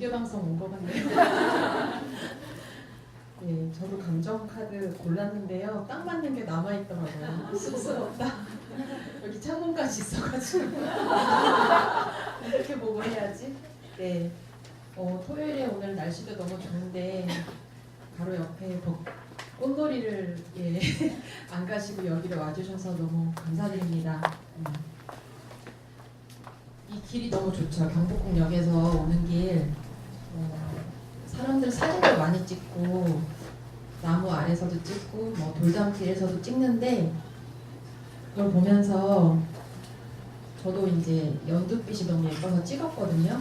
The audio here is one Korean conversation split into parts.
공개방송 온 것 같네요. 네, 저도 감정카드 골랐는데요. 딱 맞는 게 남아있더라고요. 쑥스럽다. 여기 창문까지 있어가지고 이렇게 보고 해야지. 네, 토요일에 오늘 날씨도 너무 좋은데 바로 옆에 꽃놀이를 안 가시고 여기를 와주셔서 너무 감사드립니다. 이 길이 너무 좋죠. 경복궁역에서 오는 길. 사람들 사진도 많이 찍고 나무 아래서도 찍고 뭐 돌담길에서도 찍는데 그걸 보면서 저도 이제 연두빛이 너무 예뻐서 찍었거든요.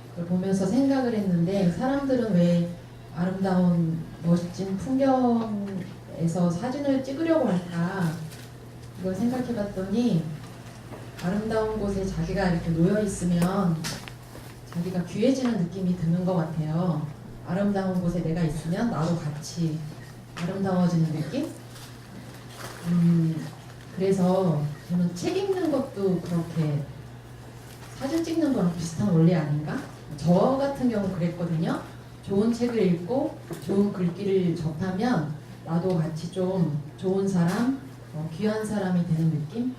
그걸 보면서 생각을 했는데 사람들은 왜 아름다운 멋진 풍경에서 사진을 찍으려고 할까? 이걸 생각해봤더니 아름다운 곳에 자기가 이렇게 놓여 있으면 자기가 귀해지는 느낌이 드는 것 같아요. 아름다운 곳에 내가 있으면 나도 같이 아름다워지는 느낌? 그래서 저는 책 읽는 것도 그렇게 사진 찍는 거랑 비슷한 원리 아닌가? 저 같은 경우 그랬거든요. 좋은 책을 읽고 좋은 글귀를 접하면 나도 같이 좀 좋은 사람, 귀한 사람이 되는 느낌?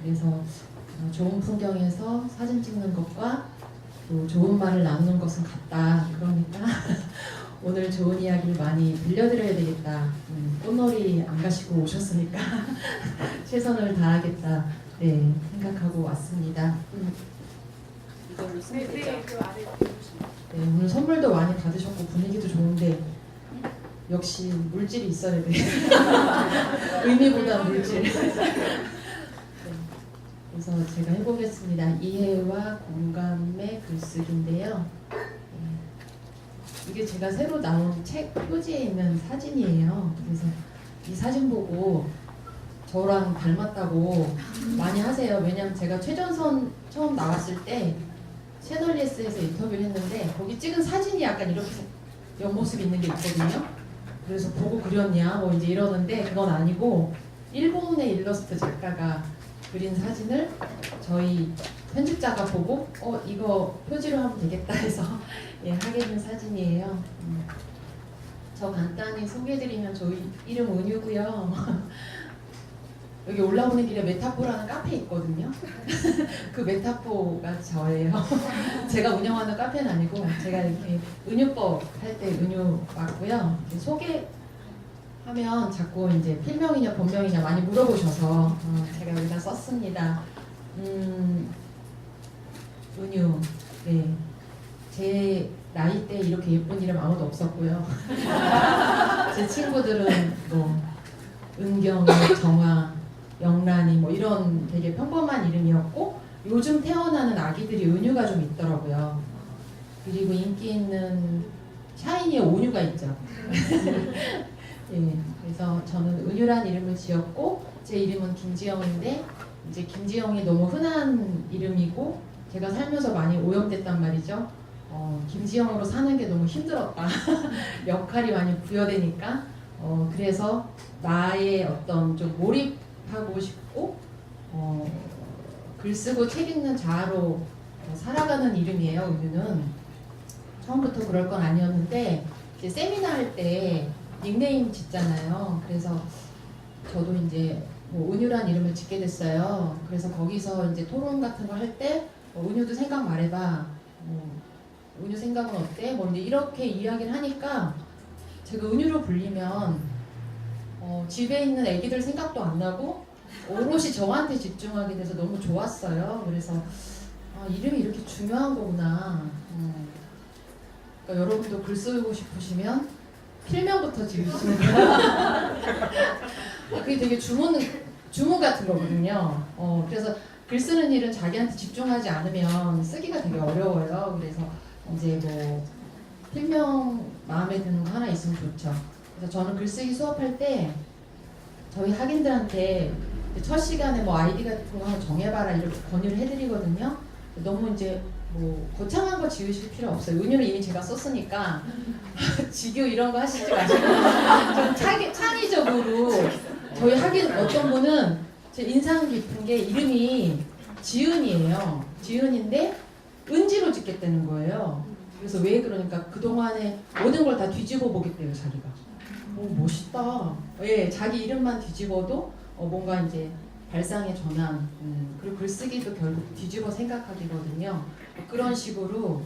그래서 좋은 풍경에서 사진 찍는 것과 또 좋은 말을 나누는 것은 같다. 그러니까 오늘 좋은 이야기를 많이 들려드려야 되겠다. 꽃놀이 안 가시고 오셨으니까 최선을 다하겠다. 네, 생각하고 왔습니다. 이걸로 쓰면 되죠? 네, 오늘 선물도 많이 받으셨고 분위기도 좋은데 역시 물질이 있어야 돼요. 의미보다 물질. 그래서 제가 해보겠습니다. 이해와 공감의 글쓰기인데요. 이게 제가 새로 나온 책 표지에 있는 사진이에요. 그래서 이 사진 보고 저랑 닮았다고 많이 하세요. 왜냐면 제가 최전선 처음 나왔을 때 채널 예스에서 인터뷰를 했는데 거기 찍은 사진이 약간 이렇게 옆모습이 있는 게 있거든요. 그래서 보고 그렸냐 뭐 이제 이러는데 그건 아니고 일본의 일러스트 작가가 그린 사진을 저희 편집자가 보고 이거 표지로 하면 되겠다 해서 하게 된 사진이에요. 저 간단히 소개해드리면 저희 이름 은유고요. 여기 올라오는 길에 메타포라는 카페 있거든요. 그 메타포가 저예요. 제가 운영하는 카페는 아니고 제가 이렇게 은유법 할 때 은유 맞고요. 소개하면 자꾸 이제 필명이냐 본명이냐 많이 물어보셔서 제가 여기다 썼습니다. 은유. 네. 제 나이 때 이렇게 예쁜 이름 아무도 없었고요. 제 친구들은 뭐 은경이, 정아, 영란이 뭐 이런 되게 평범한 이름이었고 요즘 태어나는 아기들이 은유가 좀 있더라고요. 그리고 인기 있는 샤이니의 온유가 있죠. 예, 그래서 저는 은유란 이름을 지었고 제 이름은 김지영인데 이제 김지영이 너무 흔한 이름이고 제가 살면서 많이 오염됐단 말이죠. 김지영으로 사는 게 너무 힘들었다. 역할이 많이 부여되니까 그래서 나의 어떤 좀 몰입하고 싶고 글 쓰고 책 읽는 자아로 살아가는 이름이에요. 은유는 처음부터 그럴 건 아니었는데 이제 세미나 할 때 닉네임 짓잖아요. 그래서 저도 이제 은유란 이름을 짓게 됐어요. 그래서 거기서 이제 토론 같은 거 할 때 은유도 생각 말해봐. 은유 생각은 어때? 뭐 이제 이렇게 이야기를 하니까 제가 은유로 불리면 집에 있는 애기들 생각도 안 나고 오롯이 저한테 집중하게 돼서 너무 좋았어요. 그래서 이름이 이렇게 중요한 거구나. 그러니까 여러분도 글 쓰고 싶으시면 필명부터 지으시는 거예요. 그게 되게 주문 같은 거거든요. 그래서 글 쓰는 일은 자기한테 집중하지 않으면 쓰기가 되게 어려워요. 그래서 이제 뭐 필명 마음에 드는 거 하나 있으면 좋죠. 그래서 저는 글쓰기 수업할 때 저희 학인들한테 첫 시간에 뭐 아이디 같은 거 하나 정해봐라 이렇게 권유를 해드리거든요. 너무 이제 뭐 거창한 거 지으실 필요 없어요. 은유는 이미 제가 썼으니까 지교 이런 거 하시지 마시고 좀 창의적으로 저희 학인 어떤 분은 제 인상 깊은 게 이름이 지은이에요. 지은인데 은지로 짓겠다는 거예요. 그래서 왜 그러니까 그동안에 모든 걸 다 뒤집어 보겠대요, 자기가. 오, 멋있다. 예, 자기 이름만 뒤집어도 뭔가 이제 발상의 전환, 그리고 글쓰기도 결국 뒤집어 생각하기거든요. 그런 식으로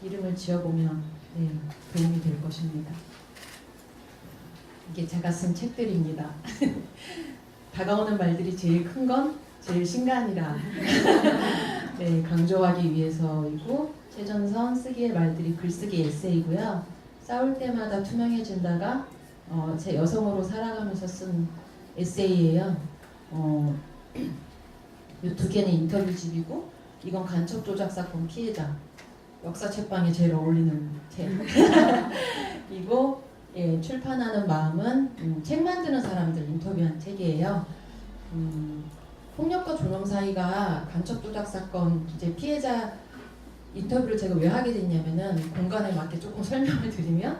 이름을 지어보면 도움이 될 것입니다. 이게 제가 쓴 책들입니다. 다가오는 말들이 제일 큰 건 제일 신간이라 네, 강조하기 위해서이고, 최전선 쓰기의 말들이 글쓰기 에세이고요. 싸울 때마다 투명해진다가 제 여성으로 살아가면서 쓴 에세이예요. 이 두 개는 인터뷰집이고, 이건 간첩 조작 사건 피해자, 역사 책방에 제일 어울리는 책. 이고 예, 출판하는 마음은 책 만드는 사람들 인터뷰한 책이에요. 폭력과 존엄 사이가 간첩 조작 사건 이제 피해자 인터뷰를 제가 왜 하게 됐냐면은, 공간에 맞게 조금 설명을 드리면,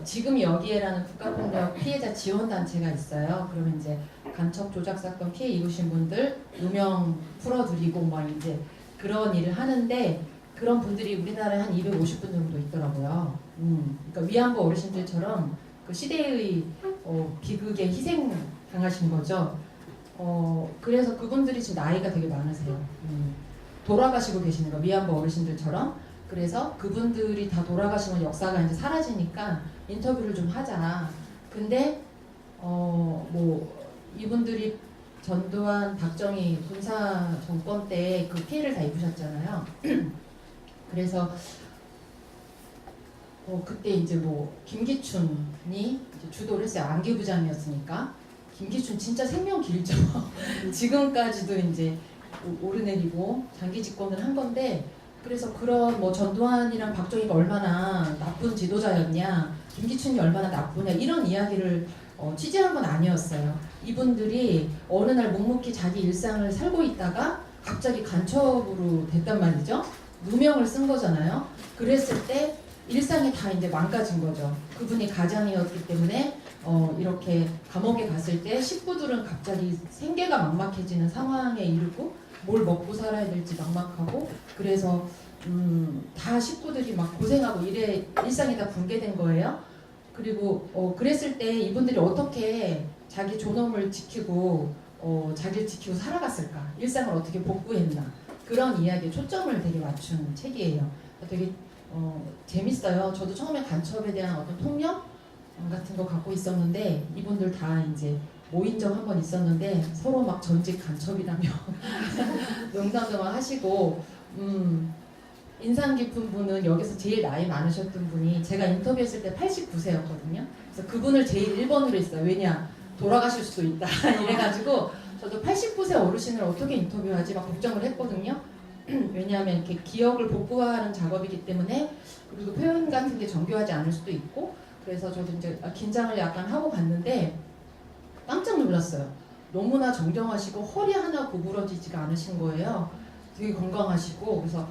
지금 여기에라는 국가폭력 피해자 지원단체가 있어요. 그러면 이제 간첩 조작 사건 피해 입으신 분들 누명 풀어드리고 막 이제 그런 일을 하는데, 그런 분들이 우리나라에 한 250분 정도 있더라고요. 그러니까 위안부 어르신들처럼 그 시대의 비극에 희생 당하신 거죠. 그래서 그분들이 지금 나이가 되게 많으세요. 돌아가시고 계시는 거, 위안부 어르신들처럼. 그래서 그분들이 다 돌아가시면 역사가 이제 사라지니까 인터뷰를 좀 하자. 근데 뭐 이분들이 전두환, 박정희 군사 정권 때 그 피해를 다 입으셨잖아요. 그래서 그때 이제 뭐 김기춘이 이제 주도를 했어요. 안기부장이었으니까. 김기춘 진짜 생명 길죠. 지금까지도 이제 오르내리고 장기 집권을 한 건데, 그래서 그런 뭐 전두환이랑 박정희가 얼마나 나쁜 지도자였냐, 김기춘이 얼마나 나쁘냐, 이런 이야기를 취재한 건 아니었어요. 이분들이 어느 날 묵묵히 자기 일상을 살고 있다가 갑자기 간첩으로 됐단 말이죠. 누명을 쓴 거잖아요. 그랬을 때 일상이 다 이제 망가진 거죠. 그분이 가장이었기 때문에 이렇게 감옥에 갔을 때 식구들은 갑자기 생계가 막막해지는 상황에 이르고, 뭘 먹고 살아야 될지 막막하고, 그래서 다 식구들이 막 고생하고 일상이 다 붕괴된 거예요. 그리고 그랬을 때 이분들이 어떻게 자기 존엄을 지키고 자기를 지키고 살아갔을까, 일상을 어떻게 복구했나, 그런 이야기에 초점을 되게 맞춘 책이에요. 되게 재밌어요. 저도 처음에 간첩에 대한 어떤 통념 같은 거 갖고 있었는데, 이분들 다 이제 모인 적 한 번 있었는데 서로 막 전직 간첩이라며 농담도 막 하시고, 인상 깊은 분은 여기서 제일 나이 많으셨던 분이, 제가 인터뷰했을 때 89세였거든요. 그래서 그분을 제일 1번으로 했어요. 왜냐, 돌아가실 수도 있다. 이래가지고 저도 89세 어르신을 어떻게 인터뷰하지 막 걱정을 했거든요. 왜냐하면 이렇게 기억을 복구하는 작업이기 때문에, 그리고 표현 같은 게 정교하지 않을 수도 있고, 그래서 저도 이제 긴장을 약간 하고 갔는데 깜짝 놀랐어요. 너무나 정정하시고 허리 하나 구부러지지가 않으신 거예요. 되게 건강하시고. 그래서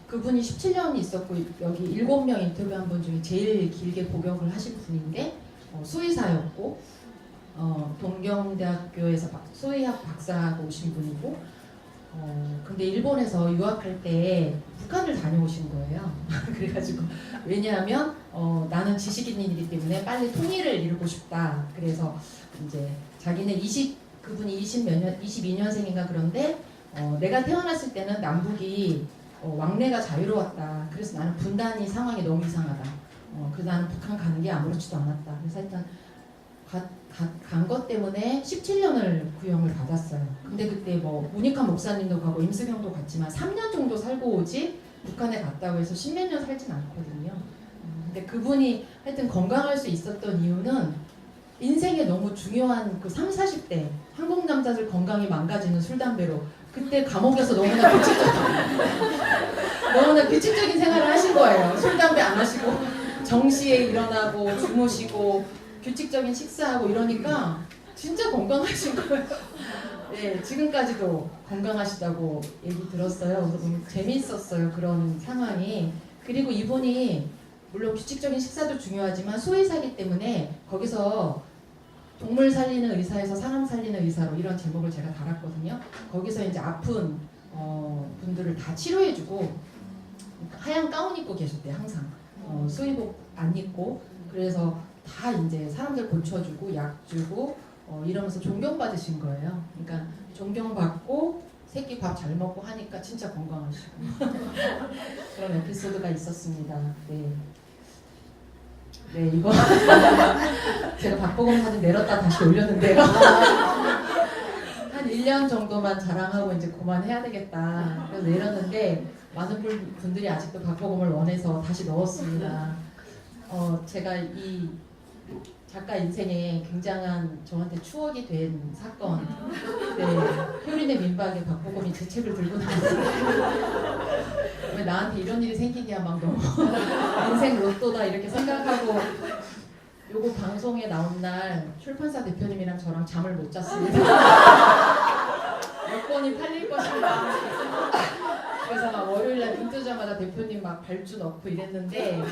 그분이 17년 있었고, 여기 7명 인터뷰한 분 중에 제일 길게 복역을 하신 분인데, 수의사였고, 동경대학교에서 수의학 박사하고 오신 분이고, 근데 일본에서 유학할 때 북한을 다녀오신 거예요. 그래가지고, 왜냐하면 나는 지식인이기 때문에 빨리 통일을 이루고 싶다. 그래서 이제 자기는 그분이 22년생인가 그런데, 내가 태어났을 때는 남북이 왕래가 자유로웠다. 그래서 나는 분단이 상황이 너무 이상하다. 그래서 나는 북한 가는 게 아무렇지도 않았다. 그래서 일단 간 것 때문에 17년을 구형을 받았어요. 근데 그때 뭐 문익환 목사님도 가고 임수경도 갔지만 3년 정도 살고 오지, 북한에 갔다고 해서 10몇 년 살진 않거든요. 근데 그분이 하여튼 건강할 수 있었던 이유는, 인생에 너무 중요한 그 3, 40대 한국 남자들 건강이 망가지는 술, 담배로 그때 감옥에서 너무나 규칙적인 생활을 하신 거예요. 술, 담배 안 하시고 정시에 일어나고 주무시고 규칙적인 식사하고 이러니까 진짜 건강하신 거예요. 네, 지금까지도 건강하시다고 얘기 들었어요. 그래서 너무 재미있었어요, 그런 상황이. 그리고 이분이 물론 규칙적인 식사도 중요하지만 수의사기 때문에 거기서 동물 살리는 의사에서 사람 살리는 의사로, 이런 제목을 제가 달았거든요. 거기서 이제 아픈 분들을 다 치료해주고 하얀 가운 입고 계셨대요. 항상 수의복 안 입고. 그래서 다 이제 사람들 고쳐주고 약 주고 이러면서 존경받으신 거예요. 그러니까 존경받고 새끼 밥 잘 먹고 하니까 진짜 건강하시고 그런 에피소드가 있었습니다. 네. 네, 이거 제가 박보검 사진 내렸다 다시 올렸는데요. 한 1년 정도만 자랑하고 이제 그만해야 되겠다. 그래서 내렸는데 많은 분들이 아직도 박보검을 원해서 다시 넣었습니다. 제가 이 작가 인생에 굉장한 저한테 추억이 된 사건. 네, 효린의 민박에 박보검이 제 책을 들고 나왔어요. 왜 나한테 이런 일이 생기냐 막 너무 인생 로또다 이렇게 생각하고 요거 방송에 나온 날 출판사 대표님이랑 저랑 잠을 못 잤습니다. 몇 권이 팔릴 것인가. 그래서 막 월요일날 눈 뜨자마자 대표님 막 발주 넣고 이랬는데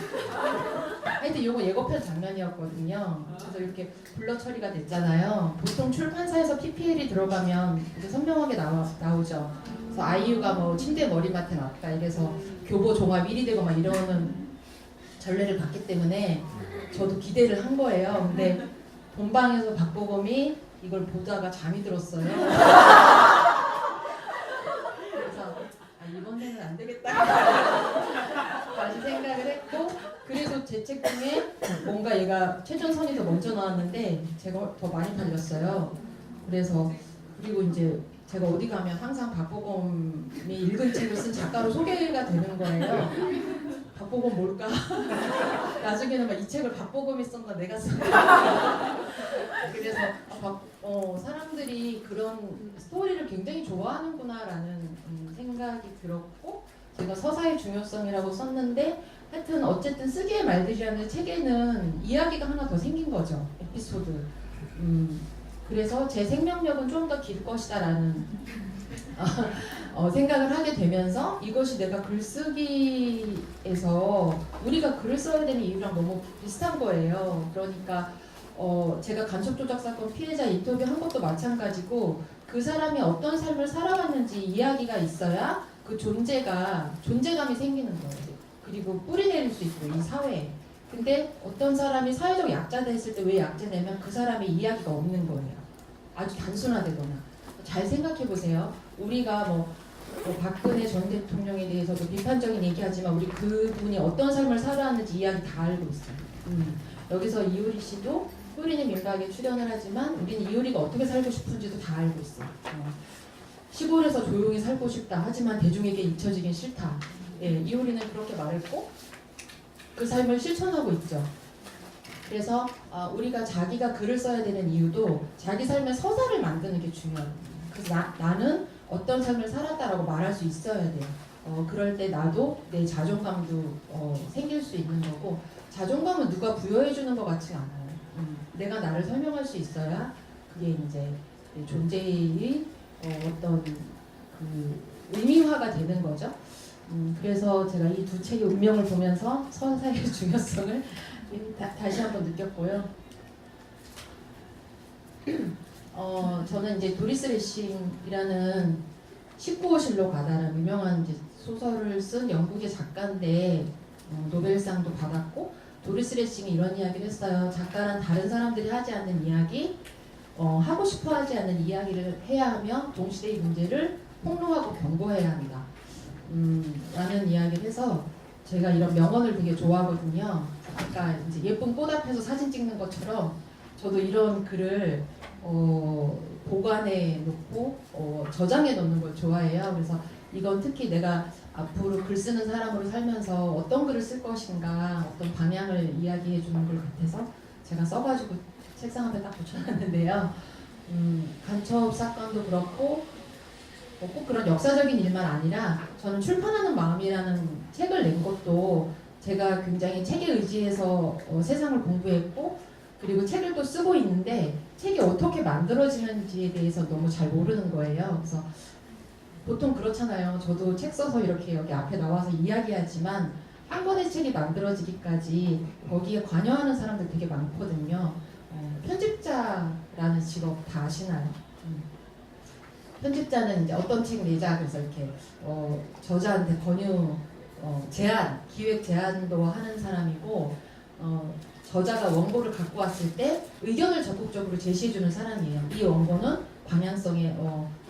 하여튼 요거 예고편 장면이었거든요. 그래서 이렇게 블러 처리가 됐잖아요. 보통 출판사에서 PPL이 들어가면 이제 선명하게 나오죠. 그래서 아이유가 뭐 침대 머리맡에 놨다 이래서 교보 종합 1위 되고 막 이러는 전례를 봤기 때문에 저도 기대를 한 거예요. 근데 본방에서 박보검이 이걸 보다가 잠이 들었어요. 그래서 이번에는 안 되겠다 다시 생각을 했고, 그래서 제 책 중에 뭔가 얘가 최전선이 더 먼저 나왔는데 제가 더 많이 팔렸어요. 그래서 그리고 이제 제가 어디 가면 항상 박보검이 읽은 책을 쓴 작가로 소개가 되는 거예요. 박보검 뭘까? 나중에는 막 이 책을 박보검이 썼나 내가 썼나. 그래서 사람들이 그런 스토리를 굉장히 좋아하는구나라는 생각이 들었고, 제가 서사의 중요성이라고 썼는데 하여튼 어쨌든 쓰기에 말되지 않는 책에는 이야기가 하나 더 생긴 거죠. 에피소드. 그래서 제 생명력은 좀 더 길 것이다 라는 생각을 하게 되면서 이것이 내가 글쓰기에서 우리가 글을 써야 되는 이유랑 너무 비슷한 거예요. 그러니까 제가 간첩 조작 사건 피해자 인터뷰한 것도 마찬가지고 그 사람이 어떤 삶을 살아왔는지 이야기가 있어야 그 존재감이 생기는 거예요. 그리고 뿌리내릴 수 있고 이 사회에. 근데 어떤 사람이 사회적 약자다 했을 때 왜 약자냐면 그 사람의 이야기가 없는 거예요. 아주 단순화되거나. 잘 생각해 보세요. 우리가 뭐 박근혜 전 대통령에 대해서도 비판적인 얘기하지만 우리 그분이 어떤 삶을 살아왔는지 이야기 다 알고 있어요. 여기서 이효리 씨도 효린의 민박에 출연을 하지만 우리는 이효리가 어떻게 살고 싶은지도 다 알고 있어요. 시골에서 조용히 살고 싶다 하지만 대중에게 잊혀지긴 싫다. 예, 이효리는 그렇게 말했고 그 삶을 실천하고 있죠. 그래서 우리가 자기가 글을 써야 되는 이유도 자기 삶의 서사를 만드는 게 중요해요. 그래서 나는 어떤 삶을 살았다라고 말할 수 있어야 돼요. 그럴 때 나도 내 자존감도 생길 수 있는 거고, 자존감은 누가 부여해 주는 것 같지 않아요. 내가 나를 설명할 수 있어야 그게 이제 내 존재의 어떤 그 의미화가 되는 거죠. 그래서 제가 이 두 책의 운명을 보면서 서사의 중요성을 다시 한번 느꼈고요. 저는 이제 도리스 레싱이라는 19호실로 가다라는 유명한 이제 소설을 쓴 영국의 작가인데 노벨상도 받았고, 도리스 레싱이 이런 이야기를 했어요. 작가는 다른 사람들이 하지 않는 이야기, 하고 싶어 하지 않는 이야기를 해야 하며 동시대의 문제를 폭로하고 경고해야 합니다. 라는 이야기를 해서 제가 이런 명언을 되게 좋아하거든요. 아까 이제 예쁜 꽃 앞에서 사진 찍는 것처럼 저도 이런 글을 보관해 놓고 저장해 놓는 걸 좋아해요. 그래서 이건 특히 내가 앞으로 글 쓰는 사람으로 살면서 어떤 글을 쓸 것인가, 어떤 방향을 이야기해 주는 글 같아서 제가 써가지고 책상 앞에 딱 붙여놨는데요. 간첩 사건도 그렇고 꼭 그런 역사적인 일만 아니라 저는 출판하는 마음이라는 책을 낸 것도 제가 굉장히 책에 의지해서 세상을 공부했고, 그리고 책을 또 쓰고 있는데 책이 어떻게 만들어지는지에 대해서 너무 잘 모르는 거예요. 그래서 보통 그렇잖아요. 저도 책 써서 이렇게 여기 앞에 나와서 이야기하지만 한 권의 책이 만들어지기까지 거기에 관여하는 사람들 되게 많거든요. 편집자라는 직업 다 아시나요? 편집자는 이제 어떤 책 내자 그래서 이렇게 저자한테 권유 제안 기획 제안도 하는 사람이고 저자가 원고를 갖고 왔을 때 의견을 적극적으로 제시해주는 사람이에요. 이 원고는 방향성에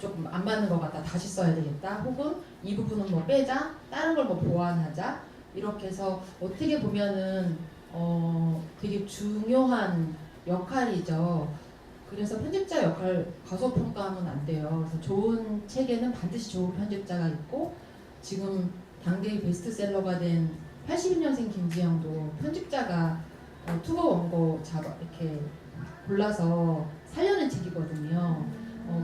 조금 안 맞는 것 같다. 다시 써야 되겠다. 혹은 이 부분은 뭐 빼자. 다른 걸 뭐 보완하자. 이렇게 해서 어떻게 보면은 되게 중요한 역할이죠. 그래서 편집자 역할 과소평가하면 안 돼요. 그래서 좋은 책에는 반드시 좋은 편집자가 있고 지금 당대의 베스트셀러가 된 82년생 김지영도 편집자가 투고 원고 이렇게 골라서 살려낸 책이거든요.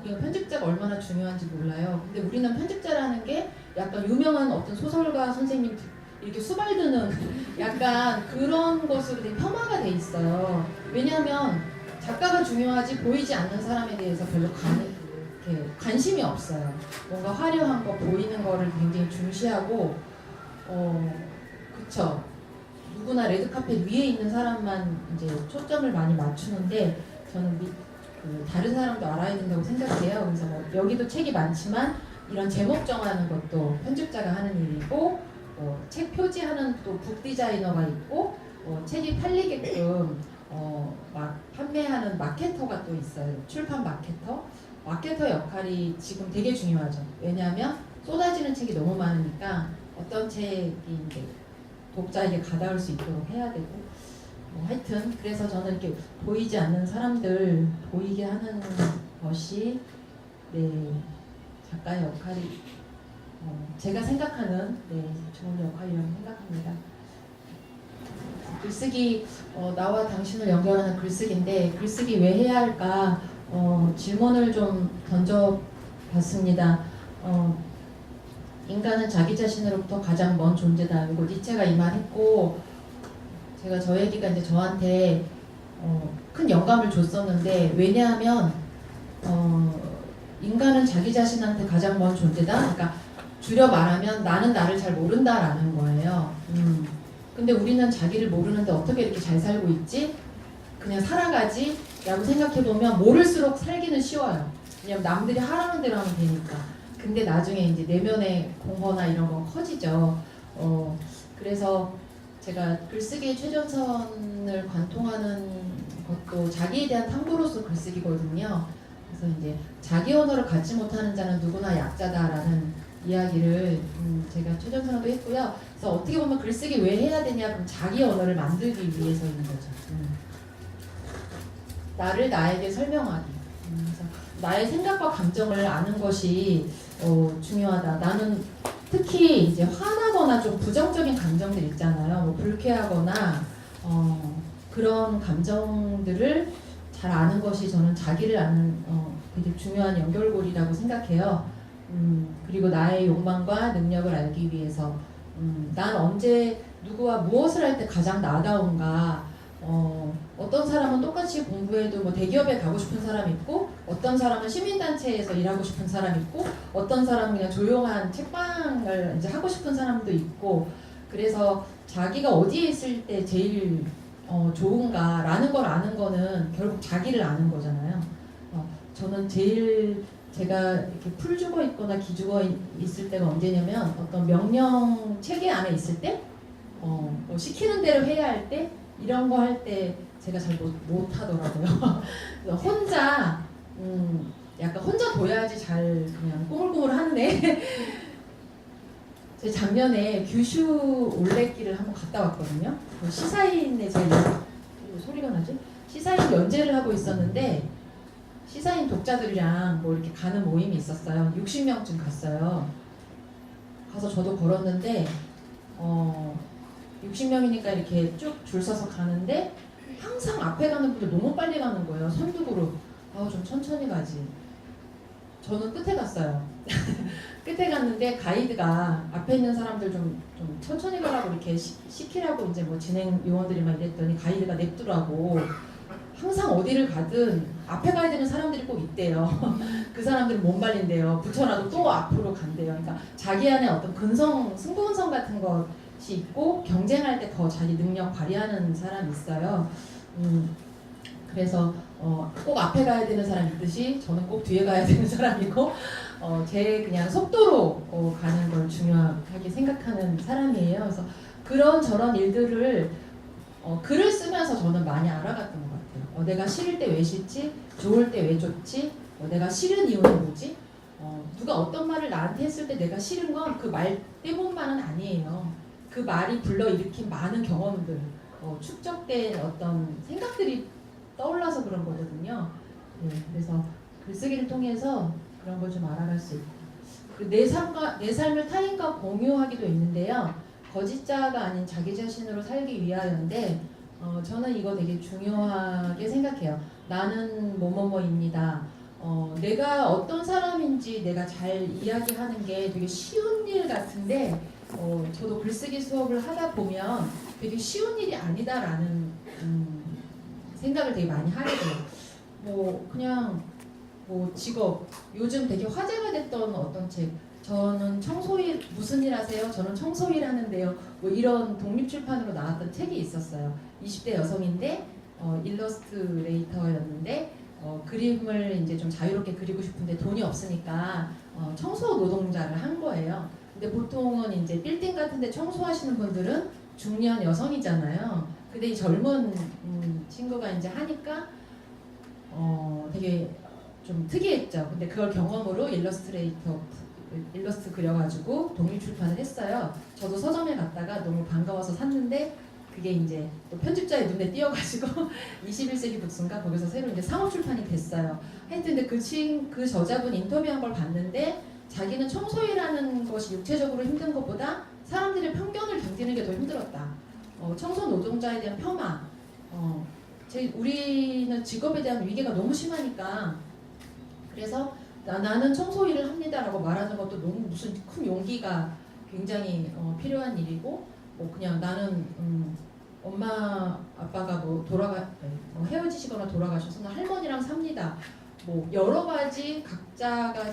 그러니까 편집자가 얼마나 중요한지 몰라요. 근데 우리는 편집자라는 게 약간 유명한 어떤 소설가 선생님 이렇게 수발드는 약간 그런 것으로 되게 폄하가 돼 있어요. 왜냐하면 작가가 중요하지 보이지 않는 사람에 대해서 별로 이렇게 관심이 없어요. 뭔가 화려한 거 보이는 거를 굉장히 중시하고 그쵸. 누구나 레드카펫 위에 있는 사람만 이제 초점을 많이 맞추는데 저는 다른 사람도 알아야 된다고 생각해요. 그래서 뭐 여기도 책이 많지만 이런 제목 정하는 것도 편집자가 하는 일이고 책 표지하는 또 북 디자이너가 있고 책이 팔리게끔 막 판매하는 마케터가 또 있어요. 출판 마케터 역할이 지금 되게 중요하죠. 왜냐하면 쏟아지는 책이 너무 많으니까 어떤 책이 이제 독자에게 가닿을 수 있도록 해야 되고 하여튼 그래서 저는 이렇게 보이지 않는 사람들 보이게 하는 것이 작가의 역할이 제가 생각하는 좋은 역할이라고 생각합니다. 글쓰기 나와 당신을 연결하는 글쓰기인데 글쓰기 왜 해야 할까 질문을 좀 던져봤습니다. 인간은 자기 자신으로부터 가장 먼 존재다. 이거 니체가 이 말 했고 제가 저 얘기가 이제 저한테 큰 영감을 줬었는데 왜냐하면 인간은 자기 자신한테 가장 먼 존재다. 그러니까 줄여 말하면 나는 나를 잘 모른다라는 거예요. 근데 우리는 자기를 모르는데 어떻게 이렇게 잘 살고 있지? 그냥 살아가지? 라고 생각해보면 모를수록 살기는 쉬워요. 왜냐면 남들이 하라는 대로 하면 되니까. 근데 나중에 이제 내면의 공허나 이런 건 커지죠. 그래서 제가 글쓰기의 최전선을 관통하는 것도 자기에 대한 탐구로서 글쓰기거든요. 그래서 이제 자기 언어를 갖지 못하는 자는 누구나 약자다라는 이야기를 제가 최전선으로 했고요. 그래서 어떻게 보면 글쓰기 왜 해야 되냐? 그럼 자기 언어를 만들기 위해서인 거죠. 나를 나에게 설명하기. 그래서 나의 생각과 감정을 아는 것이 중요하다. 나는 특히 이제 화나거나 좀 부정적인 감정들 있잖아요. 뭐 불쾌하거나 그런 감정들을 잘 아는 것이 저는 자기를 아는 되게 중요한 연결고리라고 생각해요. 그리고 나의 욕망과 능력을 알기 위해서 난 언제 누구와 무엇을 할 때 가장 나다운가. 어떤 사람은 똑같이 공부해도 뭐 대기업에 가고 싶은 사람 있고 어떤 사람은 시민단체에서 일하고 싶은 사람 있고 어떤 사람은 그냥 조용한 책방을 이제 하고 싶은 사람도 있고 그래서 자기가 어디에 있을 때 제일 좋은가라는 걸 아는 거는 결국 자기를 아는 거잖아요. 저는 제일 제가 이렇게 풀 죽어 있거나 기 죽어 있을 때가 언제냐면 어떤 명령 체계 안에 있을 때 뭐 시키는 대로 해야 할 때 이런 거 할 때 제가 잘 못 하더라고요. 혼자 약간 혼자 둬야지 잘 그냥 꾸물꾸물 하는데 제가 작년에 규슈 올레길을 한번 갔다 왔거든요. 시사인에 제가 소리가 나지? 시사인 연재를 하고 있었는데 시사인 독자들이랑 뭐 이렇게 가는 모임이 있었어요. 60명쯤 갔어요. 가서 저도 걸었는데 60명이니까 이렇게 쭉 줄 서서 가는데 항상 앞에 가는 분들 너무 빨리 가는 거예요. 선두그룹. 좀 천천히 가지. 저는 끝에 갔어요. 끝에 갔는데 가이드가 앞에 있는 사람들 좀 천천히 가라고 이렇게 시키라고 이제 뭐 진행 요원들이 막 이랬더니 가이드가 냅두라고. 항상 어디를 가든 앞에 가야 되는 사람들이 꼭 있대요. 그 사람들은 못 말린대요. 붙여놔도 또 앞으로 간대요. 그러니까 자기 안에 어떤 승부근성 같은 것이 있고 경쟁할 때 더 자기 능력 발휘하는 사람이 있어요. 그래서 꼭 앞에 가야 되는 사람 있듯이 저는 꼭 뒤에 가야 되는 사람이고 제 그냥 속도로 가는 걸 중요하게 생각하는 사람이에요. 그래서 그런 저런 일들을 글을 쓰면서 저는 많이 알아갔던 것 같아요. 내가 싫을 때 왜 싫지? 좋을 때 왜 좋지? 내가 싫은 이유는 뭐지? 누가 어떤 말을 나한테 했을 때 내가 싫은 건 그 말 때문만은 아니에요. 그 말이 불러일으킨 많은 경험들, 축적된 어떤 생각들이 떠올라서 그런 거거든요. 네, 그래서 글쓰기를 통해서 그런 걸 좀 알아갈 수 있다. 내 삶을 타인과 공유하기도 있는데요. 거짓자가 아닌 자기 자신으로 살기 위하여인데 저는 이거 되게 중요하게 생각해요. 나는 뭐뭐뭐입니다. 내가 어떤 사람인지 내가 잘 이야기하는 게 되게 쉬운 일 같은데 저도 글쓰기 수업을 하다 보면 되게 쉬운 일이 아니다라는 생각을 되게 많이 하게 돼요. 그냥 직업, 요즘 되게 화제가 됐던 어떤 책, 저는 청소일, 무슨 일 하세요? 저는 청소일 하는데요. 이런 독립출판으로 나왔던 책이 있었어요. 20대 여성인데 일러스트레이터였는데 그림을 이제 좀 자유롭게 그리고 싶은데 돈이 없으니까 청소 노동자를 한 거예요. 근데 보통은 이제 빌딩 같은데 청소하시는 분들은 중년 여성이잖아요. 근데 이 젊은 친구가 이제 하니까 되게 좀 특이했죠. 근데 그걸 경험으로 일러스트 그려가지고 독립출판을 했어요. 저도 서점에 갔다가 너무 반가워서 샀는데 그게 이제 또 편집자의 눈에 띄어가지고 21세기 북스인가 거기서 새로 이제 상업출판이 됐어요. 하여튼 근데 그 저자분 인터뷰한 걸 봤는데 자기는 청소일하는 것이 육체적으로 힘든 것보다 사람들의 편견을 견디는 게 더 힘들었다. 청소 노동자에 대한 폄하, 우리는 직업에 대한 위계가 너무 심하니까 그래서 나는 청소일을 합니다라고 말하는 것도 너무 무슨 큰 용기가 굉장히 필요한 일이고 그냥 나는 엄마 아빠가 헤어지시거나 돌아가셔서 할머니랑 삽니다. 여러 가지 각자가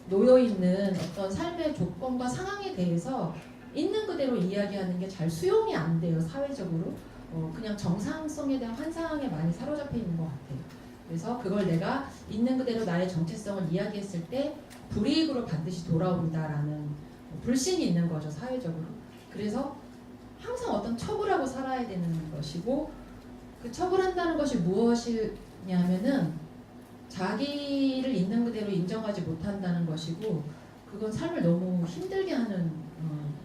놓여 있는 어떤 삶의 조건과 상황에 대해서 있는 그대로 이야기하는 게 잘 수용이 안 돼요, 사회적으로. 그냥 정상성에 대한 환상에 많이 사로잡혀 있는 것 같아요. 그래서 그걸 내가 있는 그대로 나의 정체성을 이야기했을 때 불이익으로 반드시 돌아온다라는 불신이 있는 거죠, 사회적으로. 그래서 항상 어떤 처벌하고 살아야 되는 것이고 그 처벌한다는 것이 무엇이냐면은 자기를 있는 그대로 인정하지 못한다는 것이고 그건 삶을 너무 힘들게 하는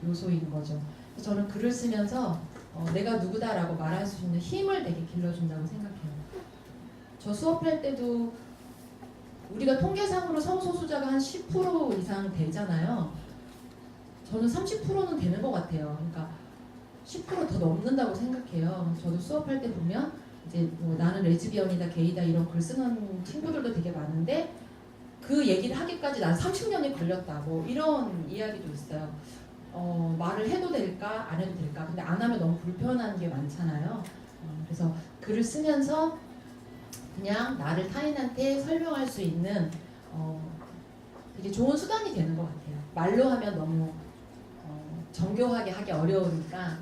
요소인 거죠. 그래서 저는 글을 쓰면서 내가 누구다라고 말할 수 있는 힘을 되게 길러준다고 생각해요. 저 수업할 때도 우리가 통계상으로 성소수자가 한 10% 이상 되잖아요. 저는 30%는 되는 것 같아요. 그러니까 10% 더 넘는다고 생각해요. 저도 수업할 때 보면 이제 나는 레즈비언이다, 게이다 이런 글 쓰는 친구들도 되게 많은데 그 얘기를 하기까지 난 30년이 걸렸다. 이런 이야기도 있어요. 말을 해도 될까 안 해도 될까. 근데 안 하면 너무 불편한 게 많잖아요. 그래서 글을 쓰면서 그냥 나를 타인한테 설명할 수 있는 되게 좋은 수단이 되는 것 같아요. 말로 하면 너무 정교하게 하기 어려우니까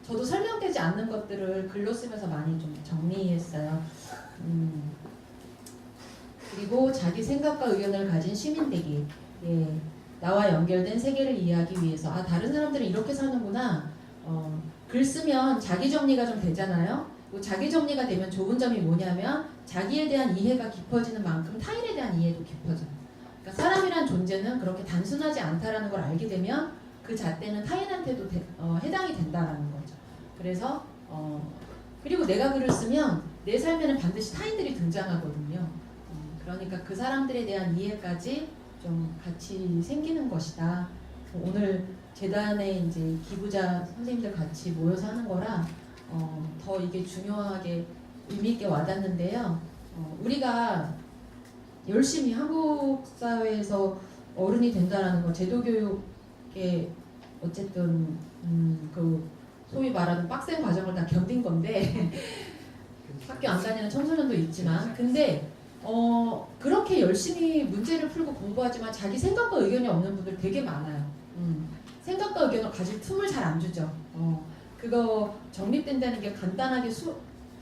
저도 설명되지 않는 것들을 글로 쓰면서 많이 좀 정리했어요. 그리고 자기 생각과 의견을 가진 시민되기. 예, 나와 연결된 세계를 이해하기 위해서 다른 사람들은 이렇게 사는구나. 글 쓰면 자기 정리가 좀 되잖아요. 자기 정리가 되면 좋은 점이 뭐냐면 자기에 대한 이해가 깊어지는 만큼 타인에 대한 이해도 깊어져요. 그러니까 사람이란 존재는 그렇게 단순하지 않다라는 걸 알게 되면 그 잣대는 타인한테도 해당이 된다라는 거죠. 그래서 그리고 내가 글을 쓰면 내 삶에는 반드시 타인들이 등장하거든요. 그러니까 그 사람들에 대한 이해까지 좀 같이 생기는 것이다. 오늘 재단에 이제 기부자 선생님들 같이 모여서 하는 거라 더 이게 중요하게 의미 있게 와닿는데요. 우리가 열심히 한국 사회에서 어른이 된다라는 거, 제도 교육에 어쨌든 그 소위 말하는 빡센 과정을 다 견딘 건데 학교 안 다니는 청소년도 있지만 근데 그렇게 열심히 문제를 풀고 공부하지만 자기 생각과 의견이 없는 분들 되게 많아요. 생각과 의견을 가질 틈을 잘 안 주죠. 그거 정립된다는 게 간단하게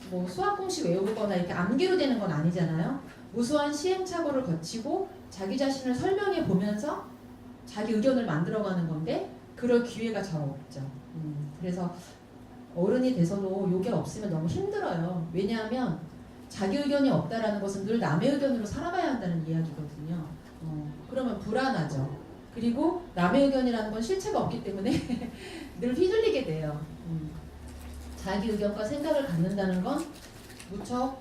뭐 수학 공식 외우거나 이렇게 암기로 되는 건 아니잖아요. 무수한 시행착오를 거치고 자기 자신을 설명해 보면서 자기 의견을 만들어가는 건데 그럴 기회가 잘 없죠. 그래서 어른이 돼서도 이게 없으면 너무 힘들어요. 왜냐하면 자기 의견이 없다라는 것은 늘 남의 의견으로 살아가야 한다는 이야기거든요. 그러면 불안하죠. 그리고 남의 의견이라는 건 실체가 없기 때문에 늘 휘둘리게 돼요. 자기 의견과 생각을 갖는다는 건 무척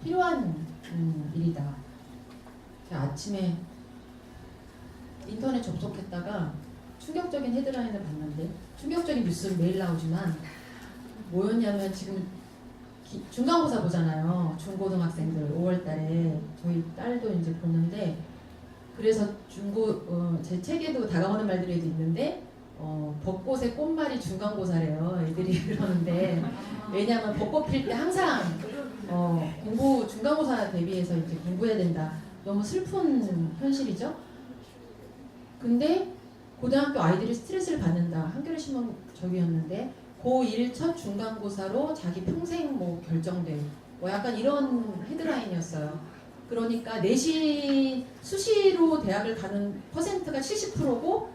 필요한 일이다. 제가 아침에 인터넷 접속했다가 충격적인 헤드라인을 봤는데, 충격적인 뉴스는 매일 나오지만 뭐였냐면 지금 중간고사 보잖아요. 중고등학생들 5월달에 저희 딸도 이제 보는데, 그래서 제 책에도 다가오는 말들에도 있는데 벚꽃의 꽃말이 중간고사래요. 애들이 그러는데 왜냐하면 벚꽃 필 때 항상 공부 중간고사 대비해서 이제 공부해야 된다. 너무 슬픈 현실이죠. 근데 고등학교 아이들이 스트레스를 받는다. 한겨레 신문 저기였는데 고1 첫 중간고사로 자기 평생 뭐 결정돼. 뭐 약간 이런 헤드라인이었어요. 그러니까 내신 수시로 대학을 가는 퍼센트가 70%고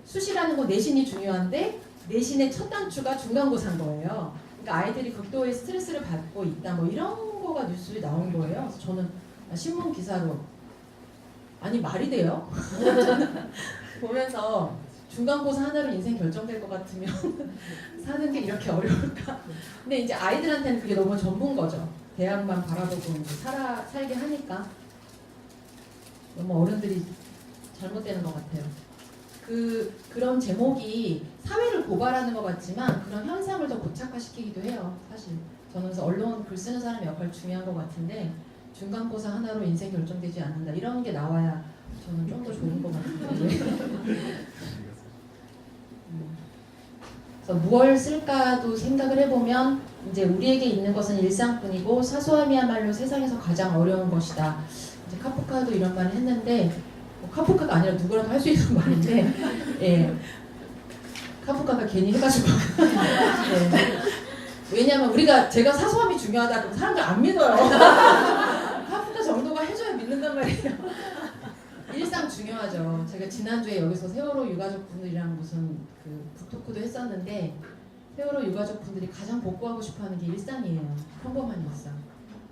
수시라는 건 내신이 중요한데 내신의 첫 단추가 중간고사인 거예요. 그러니까 아이들이 극도의 스트레스를 받고 있다. 뭐 이런 거가 뉴스에 나온 거예요. 그래서 저는 신문 기사로 아니 말이 돼요? 보면서 중간고사 하나로 인생 결정될 것 같으면 사는 게 이렇게 어려울까? 근데 이제 아이들한테는 그게 너무 전부인 거죠. 대학만 바라보고 이제 살게 하니까 너무 어른들이 잘못되는 것 같아요. 그런 제목이 사회를 고발하는 것 같지만 그런 현상을 더 고착화시키기도 해요. 사실 저는 그래서 언론 글 쓰는 사람의 역할 중요한 것 같은데 중간고사 하나로 인생 결정되지 않는다 이런 게 나와야 저는 좀 더 좋은 것 같은데. 그래서 무엇을 쓸까도 생각을 해보면 이제 우리에게 있는 것은 일상뿐이고 사소함이야말로 세상에서 가장 어려운 것이다. 이제 카프카도 이런 말을 했는데 카프카가 아니라 누구라도 할 수 있는 말인데 예. 카프카가 괜히 해가지고 네. 왜냐하면 제가 사소함이 중요하다 그럼 사람들 안 믿어요. 카프카 정도가 해줘야 믿는단 말이에요. 일상 중요하죠. 제가 지난주에 여기서 세월호 유가족분들이랑 무슨 그 북토크도 했었는데 세월호 유가족분들이 가장 복구하고 싶어하는 게 일상이에요. 평범한 일상.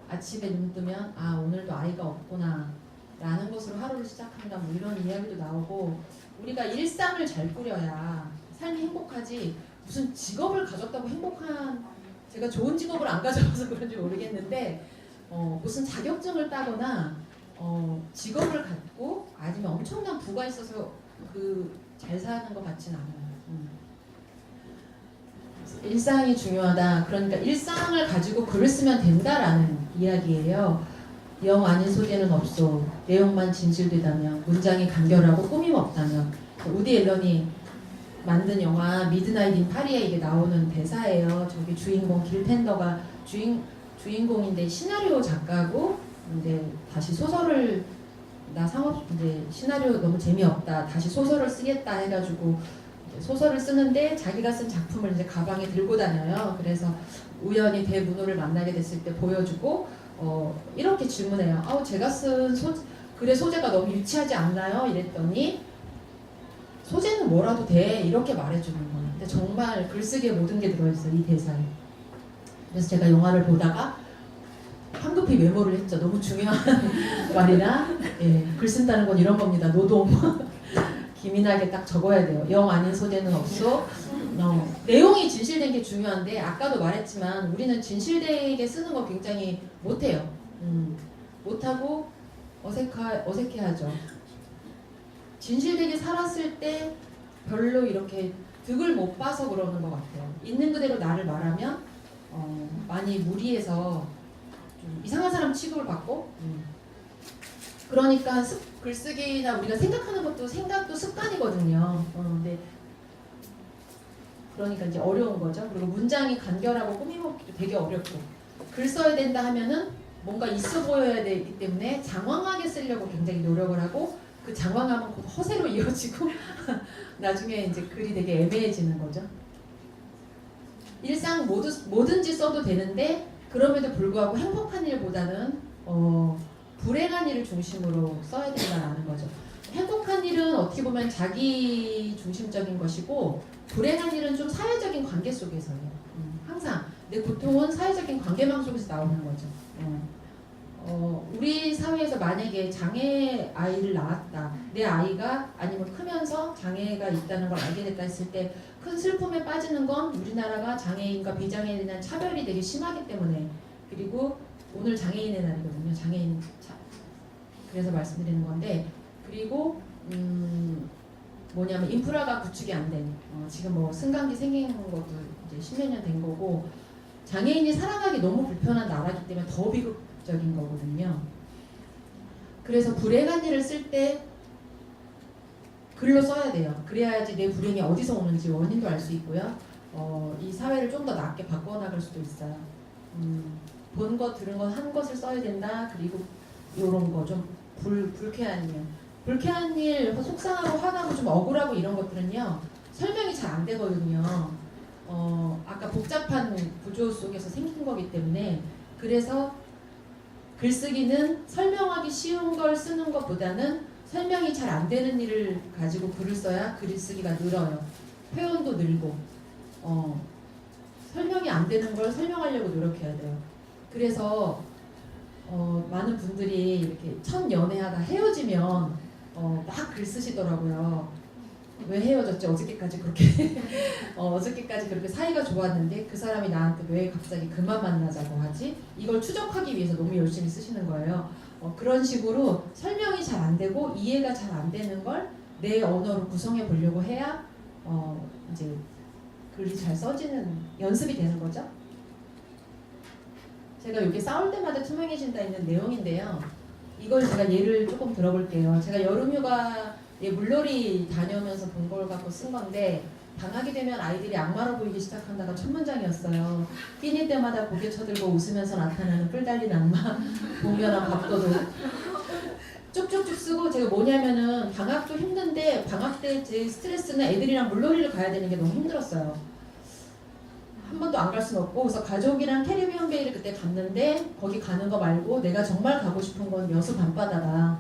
아침에 눈 뜨면 아 오늘도 아이가 없구나 라는 것으로 하루를 시작한다 뭐 이런 이야기도 나오고 우리가 일상을 잘 꾸려야 삶이 행복하지 무슨 직업을 가졌다고 행복한 제가 좋은 직업을 안 가져와서 그런지 모르겠는데 무슨 자격증을 따거나 직업을 갖고 아니면 엄청난 부가 있어서 잘 사는 것 같지는 않아요. 일상이 중요하다. 그러니까 일상을 가지고 글을 쓰면 된다라는 이야기예요. 영 아닌 소재는 없소. 내용만 진실되다면 문장이 간결하고 꾸밈 없다면. 우디 앨런이 만든 영화 미드나잇 인 파리에 이게 나오는 대사예요. 저기 주인공 길 텐더가 주인공인데 시나리오 작가고 이제 다시 소설을 이제 시나리오 너무 재미없다. 다시 소설을 쓰겠다 해가지고 소설을 쓰는데 자기가 쓴 작품을 이제 가방에 들고 다녀요. 그래서 우연히 대문호를 만나게 됐을 때 보여주고 이렇게 질문해요. 제가 쓴 글의 소재가 너무 유치하지 않나요? 이랬더니 소재는 뭐라도 돼 이렇게 말해주는 거예요. 근데 정말 글쓰기에 모든 게 들어있어요. 이 대사에. 그래서 제가 영화를 보다가 황급히 메모를 했죠. 너무 중요한 말이라 예, 글 쓴다는 건 이런 겁니다. 노동. 기민하게 딱 적어야 돼요. 영 아닌 소재는 없어. 내용이 진실된 게 중요한데 아까도 말했지만 우리는 진실되게 쓰는 거 굉장히 못해요. 못하고 어색해하죠. 진실되게 살았을 때 별로 이렇게 득을 못 봐서 그러는 것 같아요. 있는 그대로 나를 말하면 많이 무리해서 좀 이상한 사람 취급을 받고 그러니까 글쓰기나 우리가 생각하는 것도 생각도 습관이거든요. 근데 그러니까 이제 어려운 거죠. 그리고 문장이 간결하고 꾸밈없기도 되게 어렵고 글 써야 된다 하면은 뭔가 있어 보여야 되기 때문에 장황하게 쓰려고 굉장히 노력을 하고 그 장황함은 곧 허세로 이어지고 나중에 이제 글이 되게 애매해지는 거죠. 일상 뭐든지 써도 되는데 그럼에도 불구하고 행복한 일보다는 불행한 일을 중심으로 써야 된다는 거죠. 행복한 일은 어떻게 보면 자기 중심적인 것이고 불행한 일은 좀 사회적인 관계 속에서예요. 항상 내 고통은 사회적인 관계망 속에서 나오는 거죠. 우리 사회에서 만약에 장애 아이를 낳았다. 내 아이가 아니면 크면서 장애가 있다는 걸 알게 됐다 했을 때 큰 슬픔에 빠지는 건 우리나라가 장애인과 비장애인에 대한 차별이 되게 심하기 때문에, 그리고 오늘 장애인의 날이거든요. 그래서 말씀드리는 건데, 그리고 뭐냐면 인프라가 구축이 안 된, 지금 뭐 승강기 생긴 것도 이제 10몇 년 된 거고, 장애인이 살아가기 너무 불편한 나라기 때문에 더 비극적인 거거든요. 그래서 불행한 일을 쓸 때 글로 써야 돼요. 그래야지 내 불행이 어디서 오는지 원인도 알 수 있고요. 이 사회를 좀 더 낫게 바꿔나갈 수도 있어요. 본 것, 들은 것, 한 것을 써야 된다. 그리고 이런 거 좀 불쾌한 일. 불쾌한 일, 속상하고 화나고 좀 억울하고 이런 것들은요. 설명이 잘 안 되거든요. 아까 복잡한 구조 속에서 생긴 거기 때문에, 그래서 글쓰기는 설명하기 쉬운 걸 쓰는 것보다는 설명이 잘 안 되는 일을 가지고 글을 써야 글쓰기가 늘어요. 표현도 늘고, 설명이 안 되는 걸 설명하려고 노력해야 돼요. 그래서 많은 분들이 이렇게 첫 연애하다 헤어지면 막 글 쓰시더라고요. 왜 헤어졌지? 어저께까지 그렇게 어저께까지 그렇게 사이가 좋았는데 그 사람이 나한테 왜 갑자기 그만 만나자고 하지? 이걸 추적하기 위해서 너무 열심히 쓰시는 거예요. 그런 식으로 설명이 잘 안 되고 이해가 잘 안 되는 걸 내 언어로 구성해 보려고 해야 이제 글이 잘 써지는 연습이 되는 거죠. 제가 이게 싸울 때마다 투명해진다 있는 내용인데요. 이걸 제가 예를 조금 들어볼게요. 제가 여름휴가에 물놀이 다녀오면서 본 걸 갖고 쓴 건데, 방학이 되면 아이들이 악마로 보이기 시작한다가 첫 문장이었어요. 끼니 때마다 고개 쳐들고 웃으면서 나타나는 뿔 달린 악마, 봉변한 밥도둑. 쭉쭉쭉 쓰고, 제가 뭐냐면은 방학도 힘든데 방학 때 제 스트레스는 애들이랑 물놀이를 가야 되는 게 너무 힘들었어요. 한 번도 안 갈 수는 없고, 그래서 가족이랑 캐리비안 베이를 그때 갔는데 거기 가는 거 말고 내가 정말 가고 싶은 건 여수 밤바다다.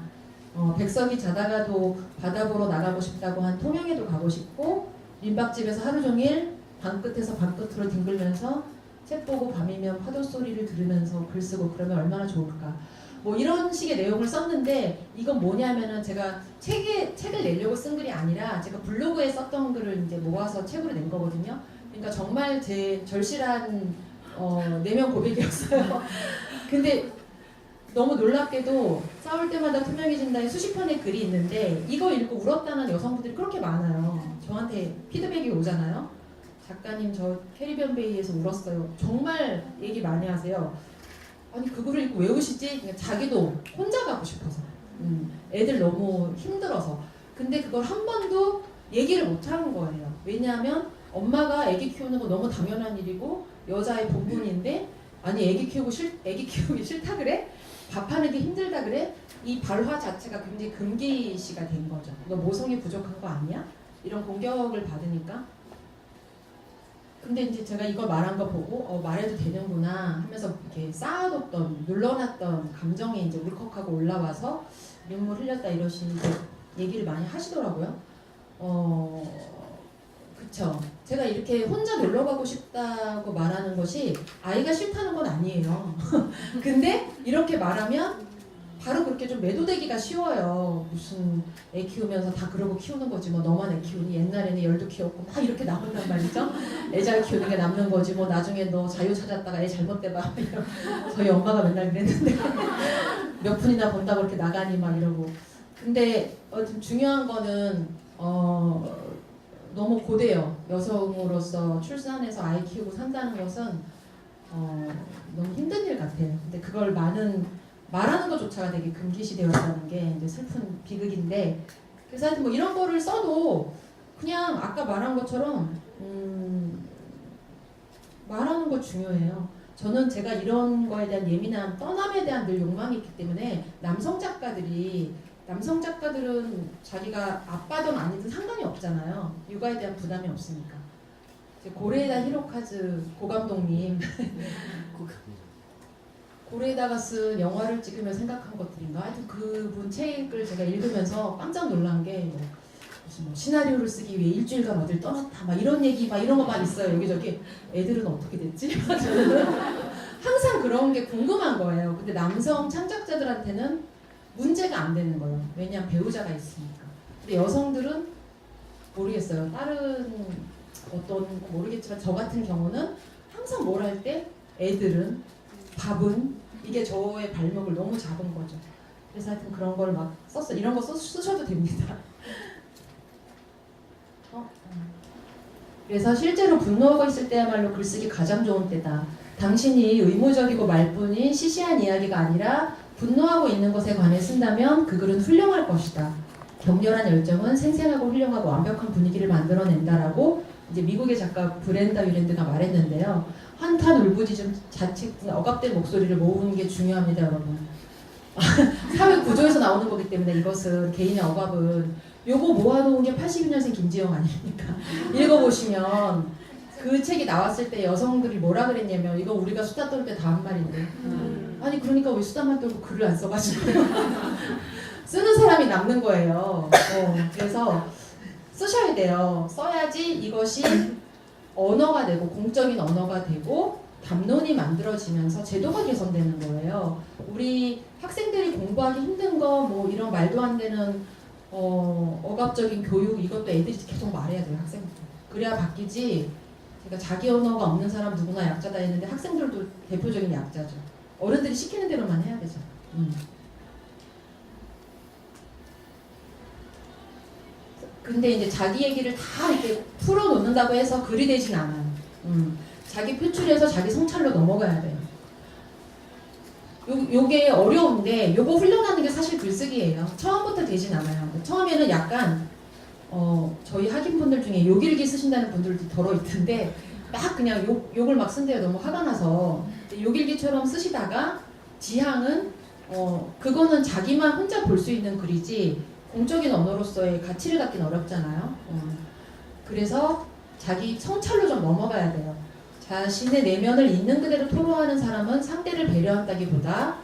백석이 자다가도 바다 보러 나가고 싶다고 한 통영에도 가고 싶고, 민박집에서 하루 종일 방끝에서 방끝으로 뒹굴면서 책 보고 밤이면 파도 소리를 들으면서 글 쓰고 그러면 얼마나 좋을까. 뭐 이런 식의 내용을 썼는데, 이건 뭐냐면은 제가 책을 내려고 쓴 글이 아니라 제가 블로그에 썼던 글을 이제 모아서 책으로 낸 거거든요. 그러니까 정말 제 절실한 내면 고백이었어요. 근데 너무 놀랍게도 싸울 때마다 투명해진다에 수십 편의 글이 있는데 이거 읽고 울었다는 여성분들이 그렇게 많아요. 저한테 피드백이 오잖아요. 작가님 저 캐리비안 베이에서 울었어요. 정말 얘기 많이 하세요. 아니 그거를 읽고 왜 우시지? 그러니까 자기도 혼자 가고 싶어서, 애들 너무 힘들어서. 근데 그걸 한 번도 얘기를 못 하는 거예요. 왜냐하면 엄마가 애기 키우는 거 너무 당연한 일이고 여자의 본분인데, 아니 애기 키우기 싫다 그래? 밥하는 게 힘들다 그래? 이 발화 자체가 굉장히 금기시가 된 거죠. 너 모성이 부족한 거 아니야? 이런 공격을 받으니까. 근데 이제 제가 이걸 말한 거 보고 말해도 되는구나 하면서 이렇게 쌓아뒀던, 눌러놨던 감정이 이제 울컥하고 올라와서 눈물 흘렸다 이러시는 얘기를 많이 하시더라고요. 그쵸. 제가 이렇게 혼자 놀러 가고 싶다고 말하는 것이 아이가 싫다는 건 아니에요. 근데 이렇게 말하면 바로 그렇게 좀 매도되기가 쉬워요. 무슨 애 키우면서 다 그러고 키우는 거지 뭐, 너만 애 키우니, 옛날에는 열도 키웠고 막 이렇게 나온단 말이죠. 애 잘 키우는 게 남는 거지 뭐, 나중에 너 자유 찾았다가 애 잘못돼봐. 저희 엄마가 맨날 그랬는데 몇 푼이나 번다고 이렇게 나가니 막 이러고. 근데 좀 중요한 거는 너무 고돼요. 여성으로서 출산해서 아이 키우고 산다는 것은 너무 힘든 일 같아요. 근데 그걸 말하는 것조차가 되게 금기시되었다는 게 이제 슬픈 비극인데, 그래서 하여튼 뭐 이런 거를 써도 그냥 아까 말한 것처럼 말하는 거 중요해요. 저는 제가 이런 거에 대한 예민함, 떠남에 대한 늘 욕망이 있기 때문에 남성 작가들은 자기가 아빠든 아니든 상관이 없잖아요. 육아에 대한 부담이 없으니까. 고레에다 히로카즈 고감독님 돌에다가 쓴 영화를 찍으며 생각한 것들인가? 하여튼 그분 책을 제가 읽으면서 깜짝 놀란 게 무슨 시나리오를 쓰기 위해 일주일간 어딜 떠났다 막 이런 얘기 막 이런 거만 있어요. 여기저기. 애들은 어떻게 됐지? 저는 항상 그런 게 궁금한 거예요. 근데 남성 창작자들한테는 문제가 안 되는 거예요. 왜냐하면 배우자가 있으니까. 근데 여성들은 모르겠어요. 다른 어떤 모르겠지만 저 같은 경우는 항상 뭘 할 때 애들은 밥은 이게 저의 발목을 너무 잡은 거죠. 그래서 하여튼 그런 걸 막 썼어요. 이런 거 쓰셔도 됩니다. 그래서 실제로 분노하고 있을 때야말로 글쓰기 가장 좋은 때다. 당신이 의무적이고 말뿐인 시시한 이야기가 아니라 분노하고 있는 것에 관해 쓴다면 그 글은 훌륭할 것이다. 격렬한 열정은 생생하고 훌륭하고 완벽한 분위기를 만들어낸다라고 이제 미국의 작가 브렌다 위랜드가 말했는데요. 한탄 울부짖음 자칫 억압된 목소리를 모으는 게 중요합니다, 여러분. 사회 구조에서 나오는 거기 때문에 이것은 개인의 억압은 요거 모아놓은 게 82년생 김지영 아닙니까? 읽어보시면 그 책이 나왔을 때 여성들이 뭐라 그랬냐면 이거 우리가 수다 떨 때 다 한 말인데 아니 그러니까 왜 수다만 떨고 글을 안 써가지고 쓰는 사람이 남는 거예요. 그래서 쓰셔야 돼요. 써야지 이것이 언어가 되고 공적인 언어가 되고 담론이 만들어지면서 제도가 개선되는 거예요. 우리 학생들이 공부하기 힘든 거 뭐 이런 말도 안 되는 억압적인 교육 이것도 애들이 계속 말해야 돼요. 학생들. 그래야 바뀌지. 그러니까 자기 언어가 없는 사람 누구나 약자다 했는데 학생들도 대표적인 약자죠. 어른들이 시키는 대로만 해야 되죠. 근데 이제 자기 얘기를 다 이렇게 풀어놓는다고 해서 글이 되진 않아요. 자기 표출해서 자기 성찰로 넘어가야 돼요. 요게 어려운데 요거 훈련하는 게 사실 글쓰기예요. 처음부터 되진 않아요. 처음에는 약간 저희 학인분들 중에 욕일기 쓰신다는 분들도 더러 있던데 막 그냥 욕을 막 쓴대요. 너무 화가 나서. 욕일기처럼 쓰시다가 지향은 그거는 자기만 혼자 볼 수 있는 글이지 공적인 언어로서의 가치를 갖긴 어렵잖아요. 그래서 자기 성찰로 좀 넘어가야 돼요. 자신의 내면을 있는 그대로 토로하는 사람은 상대를 배려한다기보다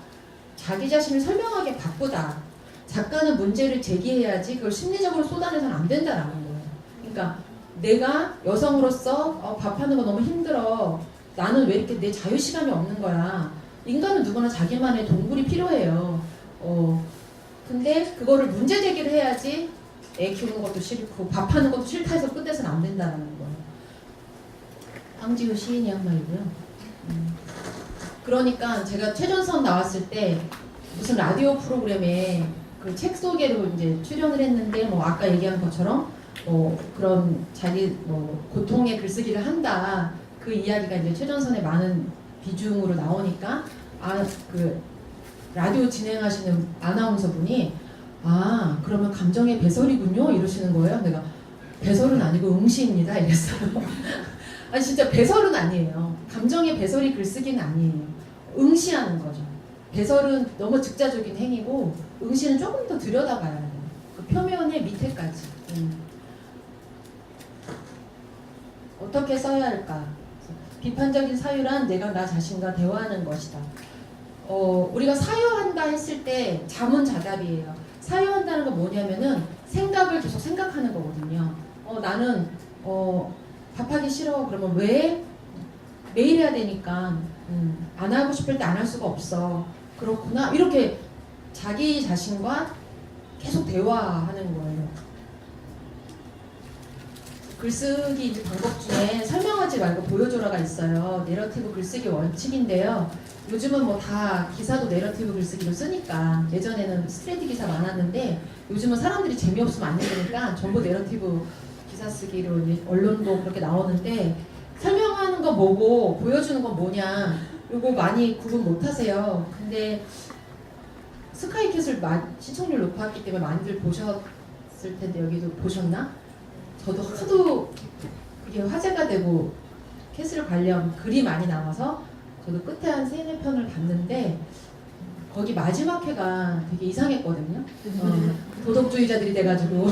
자기 자신을 설명하기 바쁘다. 작가는 문제를 제기해야지 그걸 심리적으로 쏟아내서는 안 된다라는 거예요. 그러니까 내가 여성으로서 밥하는 거 너무 힘들어. 나는 왜 이렇게 내 자유시간이 없는 거야. 인간은 누구나 자기만의 동굴이 필요해요. 근데 그거를 문제 제기를 해야지 애 키우는 것도 싫고 밥하는 것도 싫다 해서 끝내서는 안 된다는 거예요. 황지우 시인이 한 말이고요. 그러니까 제가 최전선 나왔을 때 무슨 라디오 프로그램에 그 책 소개로 이제 출연을 했는데 뭐 아까 얘기한 것처럼 그런 자기 고통의 글쓰기를 한다 그 이야기가 이제 최전선에 많은 비중으로 나오니까 그 라디오 진행하시는 아나운서 분이 그러면 감정의 배설이군요 이러시는 거예요. 내가 배설은 아니고 응시입니다 이랬어요. 아니 진짜 배설은 아니에요. 감정의 배설이 글쓰기는 아니에요. 응시하는 거죠. 배설은 너무 즉자적인 행위고 응시는 조금 더 들여다봐야 돼요. 그 표면의 밑에까지. 어떻게 써야 할까? 비판적인 사유란 내가 나 자신과 대화하는 것이다. 우리가 사유한다 했을 때 자문자답이에요. 사유한다는 건 뭐냐면은 생각을 계속 생각하는 거거든요. 나는 답하기 싫어. 그러면 왜? 매일 해야 되니까 안 하고 싶을 때 안 할 수가 없어. 그렇구나. 이렇게 자기 자신과 계속 대화하는 거예요. 글쓰기 방법 중에 설명하지 말고 보여줘라가 있어요. 내러티브 글쓰기 원칙인데요. 요즘은 뭐 다 기사도 내러티브 글쓰기로 쓰니까 예전에는 스트레이트 기사 많았는데 요즘은 사람들이 재미없으면 안 읽으니까 전부 내러티브 기사 쓰기로 언론도 그렇게 나오는데 설명하는 건 뭐고 보여주는 건 뭐냐 요거 많이 구분 못 하세요. 근데 스카이캣을 시청률 높았기 때문에 많이들 보셨을 텐데 여기도 보셨나? 저도 하도 그게 화제가 되고 캐슬 관련 글이 많이 나와서 저도 끝에 한 3-4편을 봤는데 거기 마지막 회가 되게 이상했거든요. 도덕주의자들이 돼가지고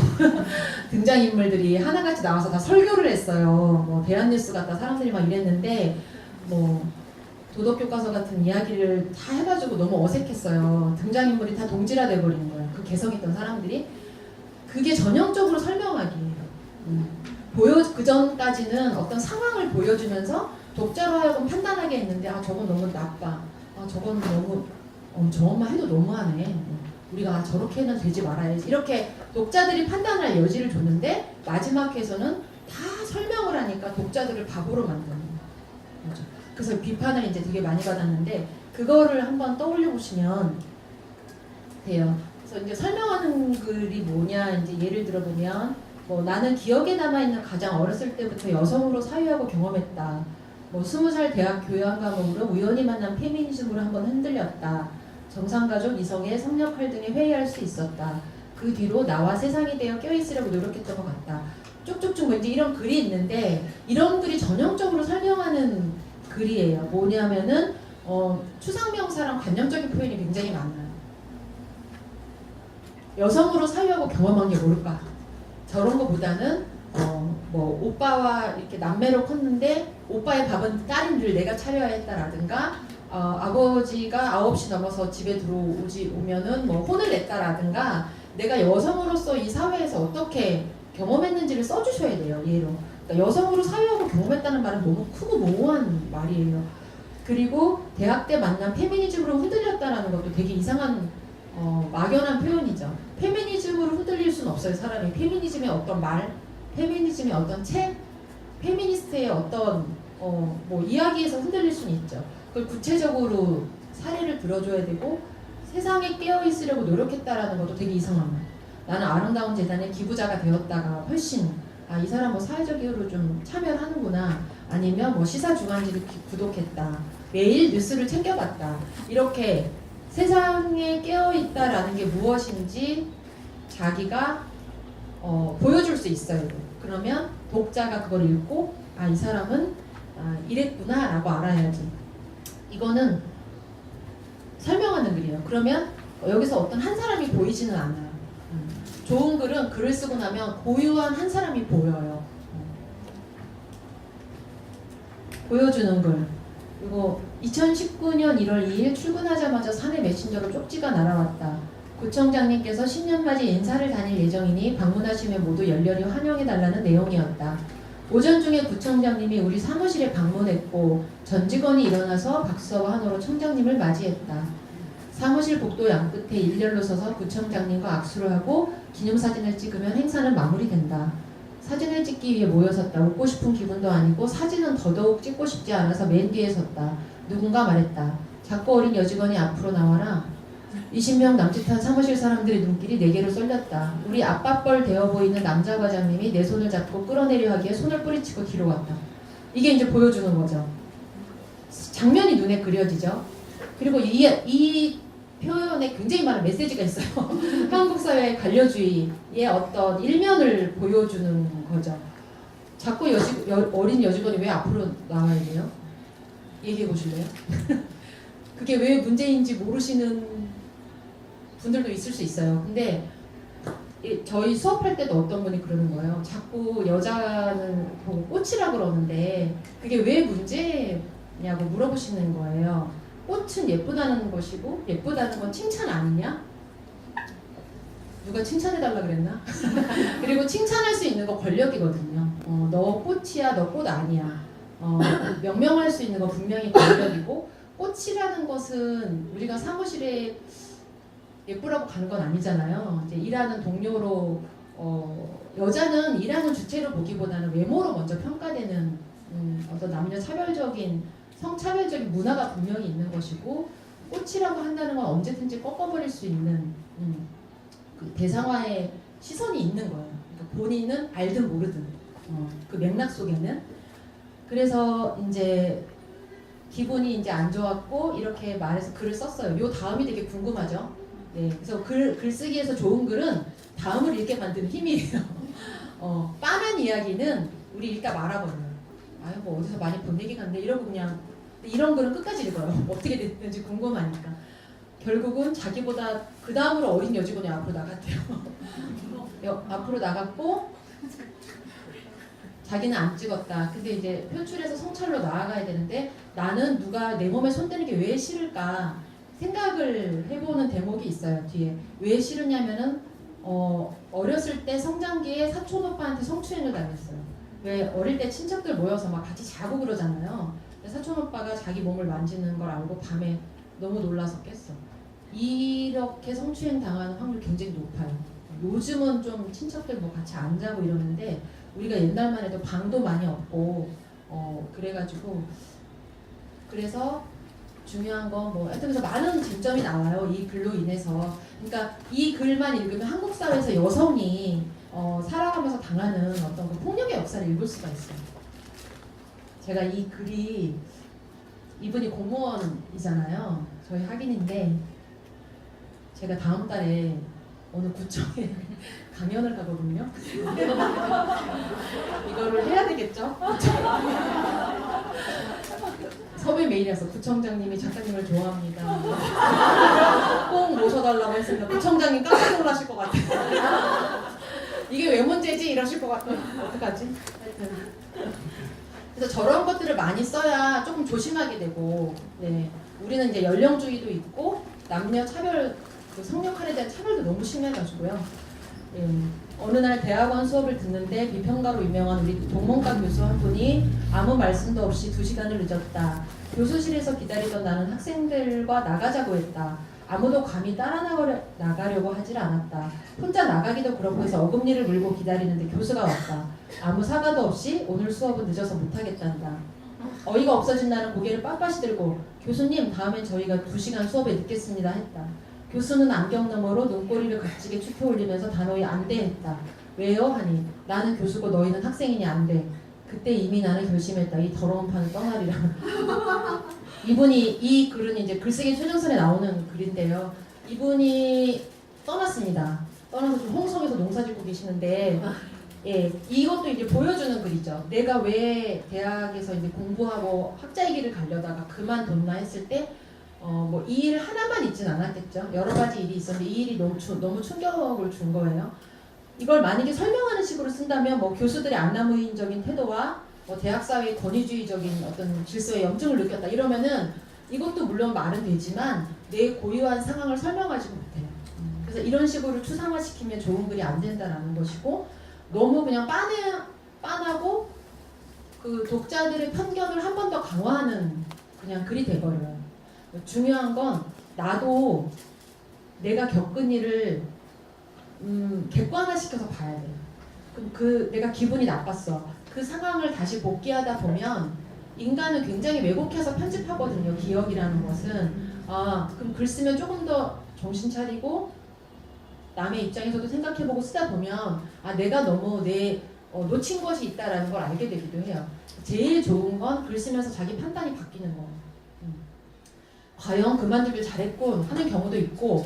등장인물들이 하나같이 나와서 다 설교를 했어요. 뭐 대한뉴스 같다 사람들이 막 이랬는데 뭐 도덕교과서 같은 이야기를 다 해가지고 너무 어색했어요. 등장인물이 다 동질화돼 버리는 거예요. 그 개성있던 사람들이. 그게 전형적으로 설명하기예요. 그 전까지는 어떤 상황을 보여주면서 독자로 하여금 판단하게 했는데 아 저건 너무 나빠. 아 저건 너무 저것만 해도 너무하네. 우리가 저렇게는 되지 말아야지. 이렇게 독자들이 판단할 여지를 줬는데 마지막 회에서는 다 설명을 하니까 독자들을 바보로 만드는 거죠. 그래서 비판을 이제 되게 많이 받았는데 그거를 한번 떠올려 보시면 돼요. 그래서 이제 설명하는 글이 뭐냐 이제 예를 들어보면 뭐 나는 기억에 남아있는 가장 어렸을 때부터 여성으로 사유하고 경험했다. 뭐 20살 대학 교양 과목으로 우연히 만난 페미니즘으로 한번 흔들렸다. 정상가족, 이성애, 성역할 등에 회의할 수 있었다. 그 뒤로 나와 세상이 되어 껴있으려고 노력했던 것 같다. 쭉쭉쭉 뭐 이제 이런 글이 있는데 이런 글이 전형적으로 설명하는 글이에요. 뭐냐면은 추상명사랑 관념적인 표현이 굉장히 많아요. 여성으로 사유하고 경험한 게 뭘까? 저런 거보다는 뭐 오빠와 이렇게 남매로 컸는데 오빠의 밥은 딸인 줄 내가 차려야 했다라든가 아버지가 9시 넘어서 집에 오면은 뭐 혼을 냈다라든가 내가 여성으로서 이 사회에서 어떻게 경험했는지를 써주셔야 돼요. 예로. 그러니까 여성으로 사유하고 경험했다는 말은 너무 크고 모호한 말이에요. 그리고 대학 때 만난 페미니즘으로 흔들렸다라는 것도 되게 이상한 막연한 표현이죠. 페미니즘으로 흔들릴 수는 없어요. 사람이 페미니즘의 어떤 말, 페미니즘의 어떤 책, 페미니스트의 어떤 뭐 이야기에서 흔들릴 수는 있죠. 그걸 구체적으로 사례를 들어줘야 되고 세상에 깨어있으려고 노력했다라는 것도 되게 이상합니다. 나는 아름다운 재단의 기부자가 되었다가 훨씬 이 사람 뭐 사회적 이유로 좀 참여하는구나. 아니면 뭐 시사주간지를 구독했다. 매일 뉴스를 챙겨봤다. 이렇게 세상에 깨어있다라는 게 무엇인지 자기가 보여줄 수 있어요. 그러면 독자가 그걸 읽고 이 사람은 이랬구나 라고 알아야지. 이거는 설명하는 글이에요. 그러면 여기서 어떤 한 사람이 보이지는 않아요. 좋은 글은 글을 쓰고 나면 고유한 한 사람이 보여요. 보여주는 글. 그리고 2019년 1월 2일 출근하자마자 사내 메신저로 쪽지가 날아왔다. 구청장님께서 신년맞이 인사를 다닐 예정이니 방문하시면 모두 열렬히 환영해달라는 내용이었다. 오전 중에 구청장님이 우리 사무실에 방문했고 전 직원이 일어나서 박수와 환호로 청장님을 맞이했다. 사무실 복도 양끝에 일렬로 서서 구청장님과 악수를 하고 기념사진을 찍으면 행사는 마무리된다. 사진을 찍기 위해 모여섰다. 웃고 싶은 기분도 아니고 사진은 더더욱 찍고 싶지 않아서 맨 뒤에 섰다. 누군가 말했다. 작고 어린 여직원이 앞으로 나와라. 20명 남짓한 사무실 사람들의 눈길이 내게로 쏠렸다. 우리 아빠뻘 되어 보이는 남자 과장님이 내 손을 잡고 끌어내려 하기에 손을 뿌리치고 뒤로 갔다. 이게 이제 보여주는 거죠. 장면이 눈에 그려지죠. 그리고 이 표현에 굉장히 많은 메시지가 있어요. 한국 사회의 관료주의의 어떤 일면을 보여주는 거죠. 자꾸 어린 여직원이 왜 앞으로 나와야 돼요? 얘기해 보실래요? 그게 왜 문제인지 모르시는 분들도 있을 수 있어요. 근데 저희 수업할 때도 어떤 분이 그러는 거예요. 자꾸 여자는 보고 꽃이라 그러는데 그게 왜 문제냐고 물어보시는 거예요. 꽃은 예쁘다는 것이고 예쁘다는 건 칭찬 아니냐? 누가 칭찬해달라 그랬나? 그리고 칭찬할 수 있는 거 권력이거든요. 너 꽃이야, 너 꽃 아니야. 명명할 수 있는 거 분명히 권력이고 꽃이라는 것은 우리가 사무실에 예쁘라고 가는 건 아니잖아요. 이제 일하는 동료로 여자는 일하는 주체로 보기보다는 외모로 먼저 평가되는 어떤 남녀 차별적인 성차별적인 문화가 분명히 있는 것이고 꽃이라고 한다는 건 언제든지 꺾어버릴 수 있는 그 대상화의 시선이 있는 거예요. 그러니까 본인은 알든 모르든 그 맥락 속에는. 그래서 이제 기분이 이제 안 좋았고 이렇게 말해서 글을 썼어요. 요 다음이 되게 궁금하죠. 네, 그래서 글쓰기에서 좋은 글은 다음을 읽게 만드는 힘이에요. 빤한 이야기는 우리 읽다 말아버려요. 아유 뭐 어디서 많이 본 얘기 같네 이러고 그냥. 이런 글은 끝까지 읽어요. 어떻게 됐는지 궁금하니까. 결국은 자기보다 그 다음으로 어린 여직원이 앞으로 나갔대요. 앞으로 나갔고 자기는 안 찍었다. 근데 이제 표출해서 성찰로 나아가야 되는데 나는 누가 내 몸에 손대는 게 왜 싫을까 생각을 해보는 대목이 있어요. 뒤에 왜 싫으냐면은 어렸을 때 성장기에 사촌 오빠한테 성추행을 당했어요. 왜 어릴 때 친척들 모여서 막 같이 자고 그러잖아요. 사촌 오빠가 자기 몸을 만지는 걸 알고 밤에 너무 놀라서 깼어. 이렇게 성추행 당하는 확률이 굉장히 높아요. 요즘은 좀 친척들 뭐 같이 안 자고 이러는데 우리가 옛날만 해도 방도 많이 없고 그래가지고 그래서 중요한 건 뭐 하여튼 그래서 많은 쟁점이 나와요. 이 글로 인해서. 그러니까 이 글만 읽으면 한국 사회에서 여성이 살아가면서 당하는 어떤 그 폭력의 역사를 읽을 수가 있어요. 제가 이 글이 이분이 공무원이잖아요. 저희 학인인데 제가 다음 달에 어느 구청에 강연을 가거든요. 이거를 해야 되겠죠? 섭외 메일이 왔어. 구청장님이 작가님을 좋아합니다. 꼭 모셔달라고 했습니다. 구청장님 깜짝 놀라실 것 같아요. 이게 왜 문제지? 이러실 것 같아요. 어떡하지? 하여튼. 그래서 저런 것들을 많이 써야 조금 조심하게 되고, 네. 우리는 이제 연령주의도 있고, 남녀 차별, 그 성역할에 대한 차별도 너무 심해가지고요. 예. 어느 날 대학원 수업을 듣는데 비평가로 유명한 우리 동문과 교수 한 분이 아무 말씀도 없이 2시간을 늦었다. 교수실에서 기다리던 나는 학생들과 나가자고 했다. 아무도 감히 따라 나가려고 하질 않았다. 혼자 나가기도 그렇고 해서 어금니를 물고 기다리는데 교수가 왔다. 아무 사과도 없이 오늘 수업은 늦어서 못하겠단다. 어이가 없어진 나는 고개를 빳빳이 들고 교수님 다음엔 저희가 2시간 수업에 늦겠습니다 했다. 교수는 안경 너머로 눈꼬리를 각지게 축혀 올리면서 단호히 안 돼 했다. 왜요? 하니 나는 교수고 너희는 학생이니 안 돼. 그때 이미 나는 결심했다. 이 더러운 판을 떠나리라. 이분이 이 글은 이제 글쓰기 최전선에 나오는 글인데요. 이분이 떠났습니다. 떠나서 좀 홍성에서 농사 짓고 계시는데 예, 이것도 이제 보여주는 글이죠. 내가 왜 대학에서 이제 공부하고 학자의 길을 가려다가 그만뒀나 했을 때 뭐 이 일 하나만 있진 않았겠죠. 여러 가지 일이 있었는데 이 일이 너무 충격을 준 거예요. 이걸 만약에 설명하는 식으로 쓴다면 뭐 교수들의 안나무인적인 태도와 뭐 대학사회의 권위주의적인 어떤 질서에 염증을 느꼈다 이러면은 이것도 물론 말은 되지만 내 고유한 상황을 설명하지 못해요. 그래서 이런 식으로 추상화시키면 좋은 글이 안 된다라는 것이고 너무 그냥 빤하고 그 독자들의 편견을 한 번 더 강화하는 그냥 글이 돼버려요. 중요한 건 나도 내가 겪은 일을 객관화시켜서 봐야 돼요. 그럼 내가 기분이 나빴어. 그 상황을 다시 복귀하다 보면 인간은 굉장히 왜곡해서 편집하거든요. 기억이라는 것은. 그럼 글 쓰면 조금 더 정신 차리고 남의 입장에서도 생각해보고 쓰다 보면 내가 너무 놓친 것이 있다라는 걸 알게 되기도 해요. 제일 좋은 건 글 쓰면서 자기 판단이 바뀌는 거예요. 과연 그만두길 잘했군 하는 경우도 있고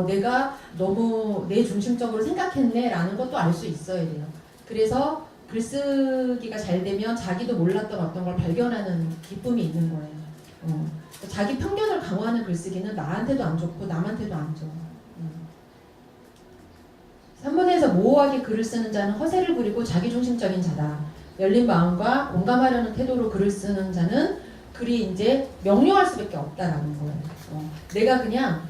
내가 너무 내 중심적으로 생각했네 라는 것도 알 수 있어야 돼요. 그래서 글쓰기가 잘 되면 자기도 몰랐던 어떤 걸 발견하는 기쁨이 있는 거예요. 자기 편견을 강화하는 글쓰기는 나한테도 안 좋고 남한테도 안 좋아. 3번에서 모호하게 글을 쓰는 자는 허세를 부리고 자기중심적인 자다. 열린 마음과 공감하려는 태도로 글을 쓰는 자는 글이 이제 명료할 수밖에 없다라는 거예요. 내가 그냥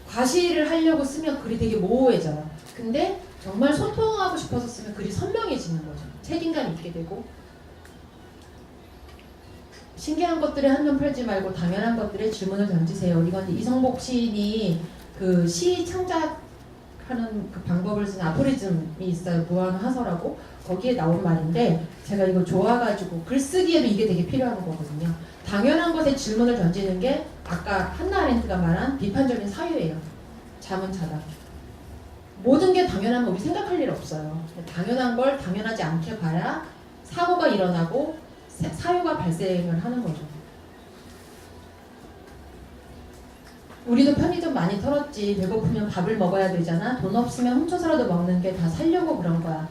과시를 하려고 쓰면 글이 되게 모호해져요. 근데 정말 소통하고 싶어서 쓰면 글이 선명해지는 거죠. 책임감 있게 되고 신기한 것들에 한눈 팔지 말고 당연한 것들에 질문을 던지세요. 이건 이성복 시인이 그 시 창작하는 그 방법을 쓴 아포리즘이 있어요. 무한화서라고. 거기에 나온 말인데 제가 이거 좋아가지고 글쓰기에도 이게 되게 필요한 거거든요. 당연한 것에 질문을 던지는 게 아까 한나 아렌트가 말한 비판적인 사유예요. 잠은 자다. 모든 게 당연하면 우리 생각할 일 없어요. 당연한 걸 당연하지 않게 봐야 사고가 일어나고 사유가 발생을 하는 거죠. 우리도 편의점 많이 털었지. 배고프면 밥을 먹어야 되잖아. 돈 없으면 훔쳐서라도 먹는 게 다 살려고 그런 거야.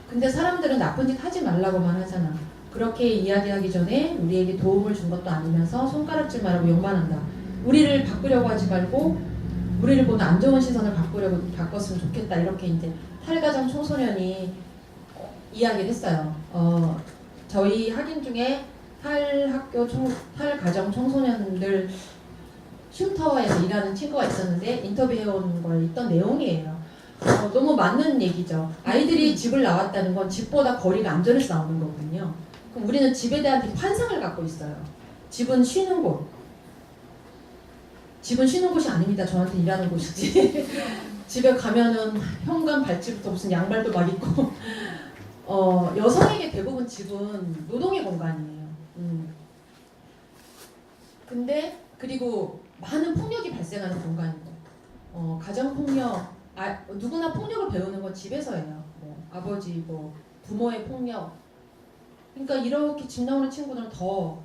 근데 사람들은 나쁜 짓 하지 말라고만 하잖아. 그렇게 이야기하기 전에 우리에게 도움을 준 것도 아니면서 손가락질 말하고 욕만 한다. 우리를 바꾸려고 하지 말고 우리를 보는 안 좋은 시선을 바꿨으면 좋겠다. 이렇게 이제 탈가정 청소년이 이야기를 했어요. 저희 학인 중에 탈가정 청소년들 쉼터에서 일하는 친구가 있었는데 인터뷰해온 걸 있던 내용이에요. 너무 맞는 얘기죠. 아이들이 집을 나왔다는 건 집보다 거리가 안전해서 나오는 거거든요. 그럼 우리는 집에 대한 되게 환상을 갖고 있어요. 집은 쉬는 곳. 집은 쉬는 곳이 아닙니다. 저한테 일하는 곳이지. 집에 가면은 현관 발치부터 무슨 양말도 막 입고 여성에게 대부분 집은 노동의 공간이에요. 근데 그리고 많은 폭력이 발생하는 공간이고 가정폭력 누구나 폭력을 배우는 건 집에서예요. 아버지 부모의 폭력. 그러니까 이렇게 집 나오는 친구들은 더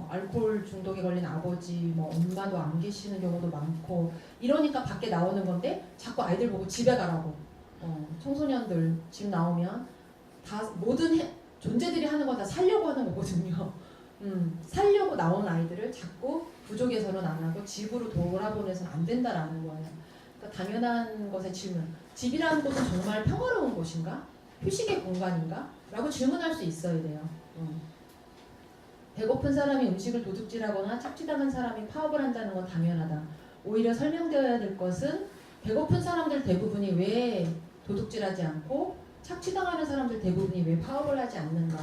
알코올 중독에 걸린 아버지, 엄마도 안 계시는 경우도 많고 이러니까 밖에 나오는 건데 자꾸 아이들 보고 집에 가라고. 청소년들 집 나오면 다 모든 존재들이 하는 건 다 살려고 하는 거거든요. 살려고 나온 아이들을 자꾸 부족에서는 안 하고 집으로 돌아보내서는 안 된다라는 거예요. 그러니까 당연한 것의 질문. 집이라는 곳은 정말 평화로운 곳인가? 휴식의 공간인가? 라고 질문할 수 있어야 돼요. 배고픈 사람이 음식을 도둑질하거나 착취당한 사람이 파업을 한다는 건 당연하다. 오히려 설명되어야 될 것은 배고픈 사람들 대부분이 왜 도둑질하지 않고 착취당하는 사람들 대부분이 왜 파업을 하지 않는가.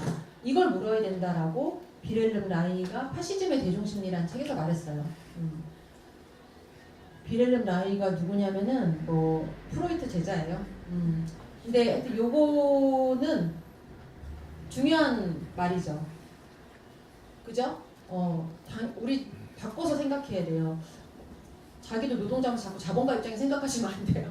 이걸 물어야 된다라고 비렐름 라이가 파시즘의 대중심리라는 책에서 말했어요. 비렐름 라이가 누구냐면은 프로이트 제자예요. 근데 요거는 중요한 말이죠. 그죠? 우리 바꿔서 생각해야 돼요. 자기도 노동자면서 자꾸 자본가 입장에 생각하시면 안 돼요.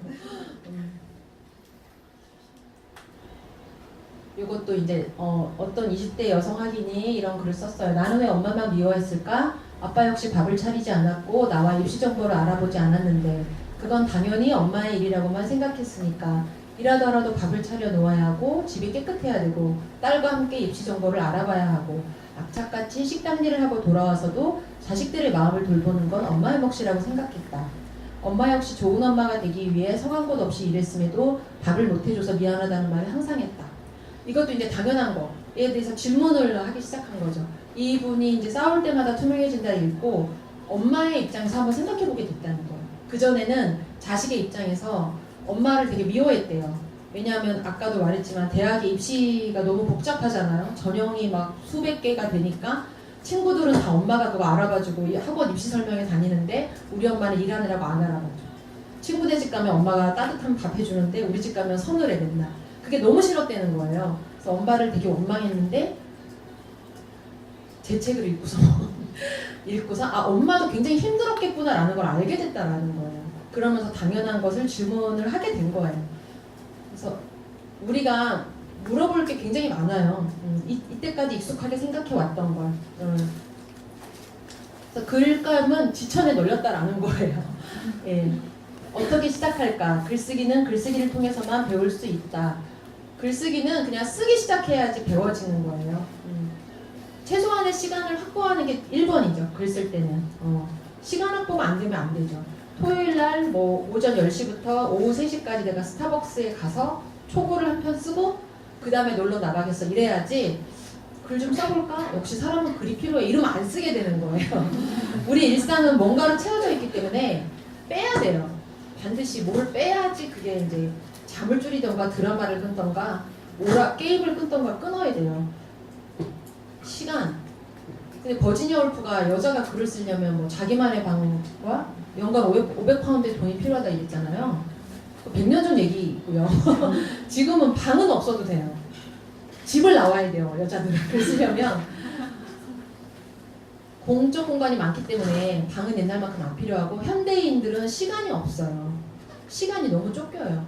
이것도 이제 어떤 20대 여성 학인이 이런 글을 썼어요. 나는 왜 엄마만 미워했을까? 아빠 역시 밥을 차리지 않았고 나와 입시 정보를 알아보지 않았는데 그건 당연히 엄마의 일이라고만 생각했으니까 이라도 하라도 밥을 차려 놓아야 하고 집이 깨끗해야 되고 딸과 함께 입시 정보를 알아봐야 하고 악착같이 식당 일을 하고 돌아와서도 자식들의 마음을 돌보는 건 엄마의 몫이라고 생각했다. 엄마 역시 좋은 엄마가 되기 위해 성한 곳 없이 일했음에도 밥을 못해줘서 미안하다는 말을 항상 했다. 이것도 이제 당연한 거에 대해서 질문을 하기 시작한 거죠. 이분이 이제 싸울 때마다 투명해진다를 읽고 엄마의 입장에서 한번 생각해보게 됐다는 거예요. 그전에는 자식의 입장에서 엄마를 되게 미워했대요. 왜냐하면 아까도 말했지만 대학의 입시가 너무 복잡하잖아요. 전형이 막 수백 개가 되니까 친구들은 다 엄마가 그거 알아봐주고 학원 입시 설명회 다니는데 우리 엄마는 일하느라고 안 알아봐줘. 친구네 집 가면 엄마가 따뜻한 밥 해주는데 우리 집 가면 서늘해 맨날. 그게 너무 싫었다는 거예요. 그래서 엄마를 되게 원망했는데 제 책을 읽고서 엄마도 굉장히 힘들었겠구나라는 걸 알게 됐다라는 거예요. 그러면서 당연한 것을 질문을 하게 된 거예요. 그래서 우리가 물어볼 게 굉장히 많아요. 이때까지 익숙하게 생각해 왔던 걸. 그래서 글감은 지천에 놀렸다라는 거예요. 예. 어떻게 시작할까? 글쓰기는 글쓰기를 통해서만 배울 수 있다. 글쓰기는 그냥 쓰기 시작해야지 배워지는 거예요. 최소한의 시간을 확보하는 게 1번이죠. 글 쓸 때는. 시간 확보가 안 되면 안 되죠. 토요일날 오전 10시부터 오후 3시까지 내가 스타벅스에 가서 초고를 한 편 쓰고 그 다음에 놀러 나가겠어 이래야지 글 좀 써볼까? 역시 사람은 글이 필요해 이러면 안 쓰게 되는 거예요. 우리 일상은 뭔가로 채워져 있기 때문에 빼야 돼요. 반드시 뭘 빼야지 그게 이제 잠을 줄이던가 드라마를 끊던가 게임을 끊던가 끊어야 돼요. 시간. 근데 버지니아 울프가 여자가 글을 쓰려면 자기만의 방과 연간 500파운드의 돈이 필요하다 이랬잖아요. 100년 전 얘기고요. 지금은 방은 없어도 돼요. 집을 나와야 돼요. 여자들은 글 쓰려면. 공적 공간이 많기 때문에 방은 옛날만큼 안 필요하고 현대인들은 시간이 없어요. 시간이 너무 쫓겨요.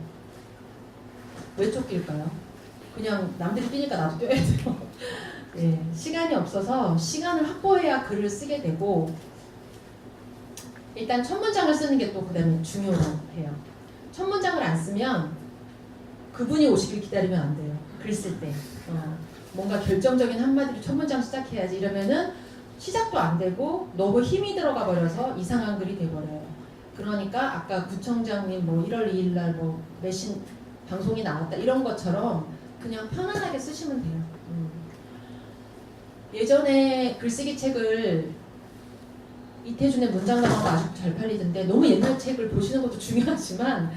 왜 쫓길까요? 그냥 남들이 뛰니까 나도 뛰어야 돼요. 예, 시간이 없어서 시간을 확보해야 글을 쓰게 되고 일단 첫 문장을 쓰는 게 또 그다음에 중요해요. 첫 문장을 안 쓰면 그분이 오시길 기다리면 안 돼요. 글 쓸 때. 뭔가 결정적인 한마디로 첫 문장 시작해야지 이러면은 시작도 안 되고 너무 힘이 들어가 버려서 이상한 글이 돼버려요. 그러니까 아까 구청장님 1월 2일 날 매신 방송이 나왔다 이런 것처럼 그냥 편안하게 쓰시면 돼요. 예전에 글쓰기 책을 이태준의 문장가가 아주 잘 팔리던데 너무 옛날 책을 보시는 것도 중요하지만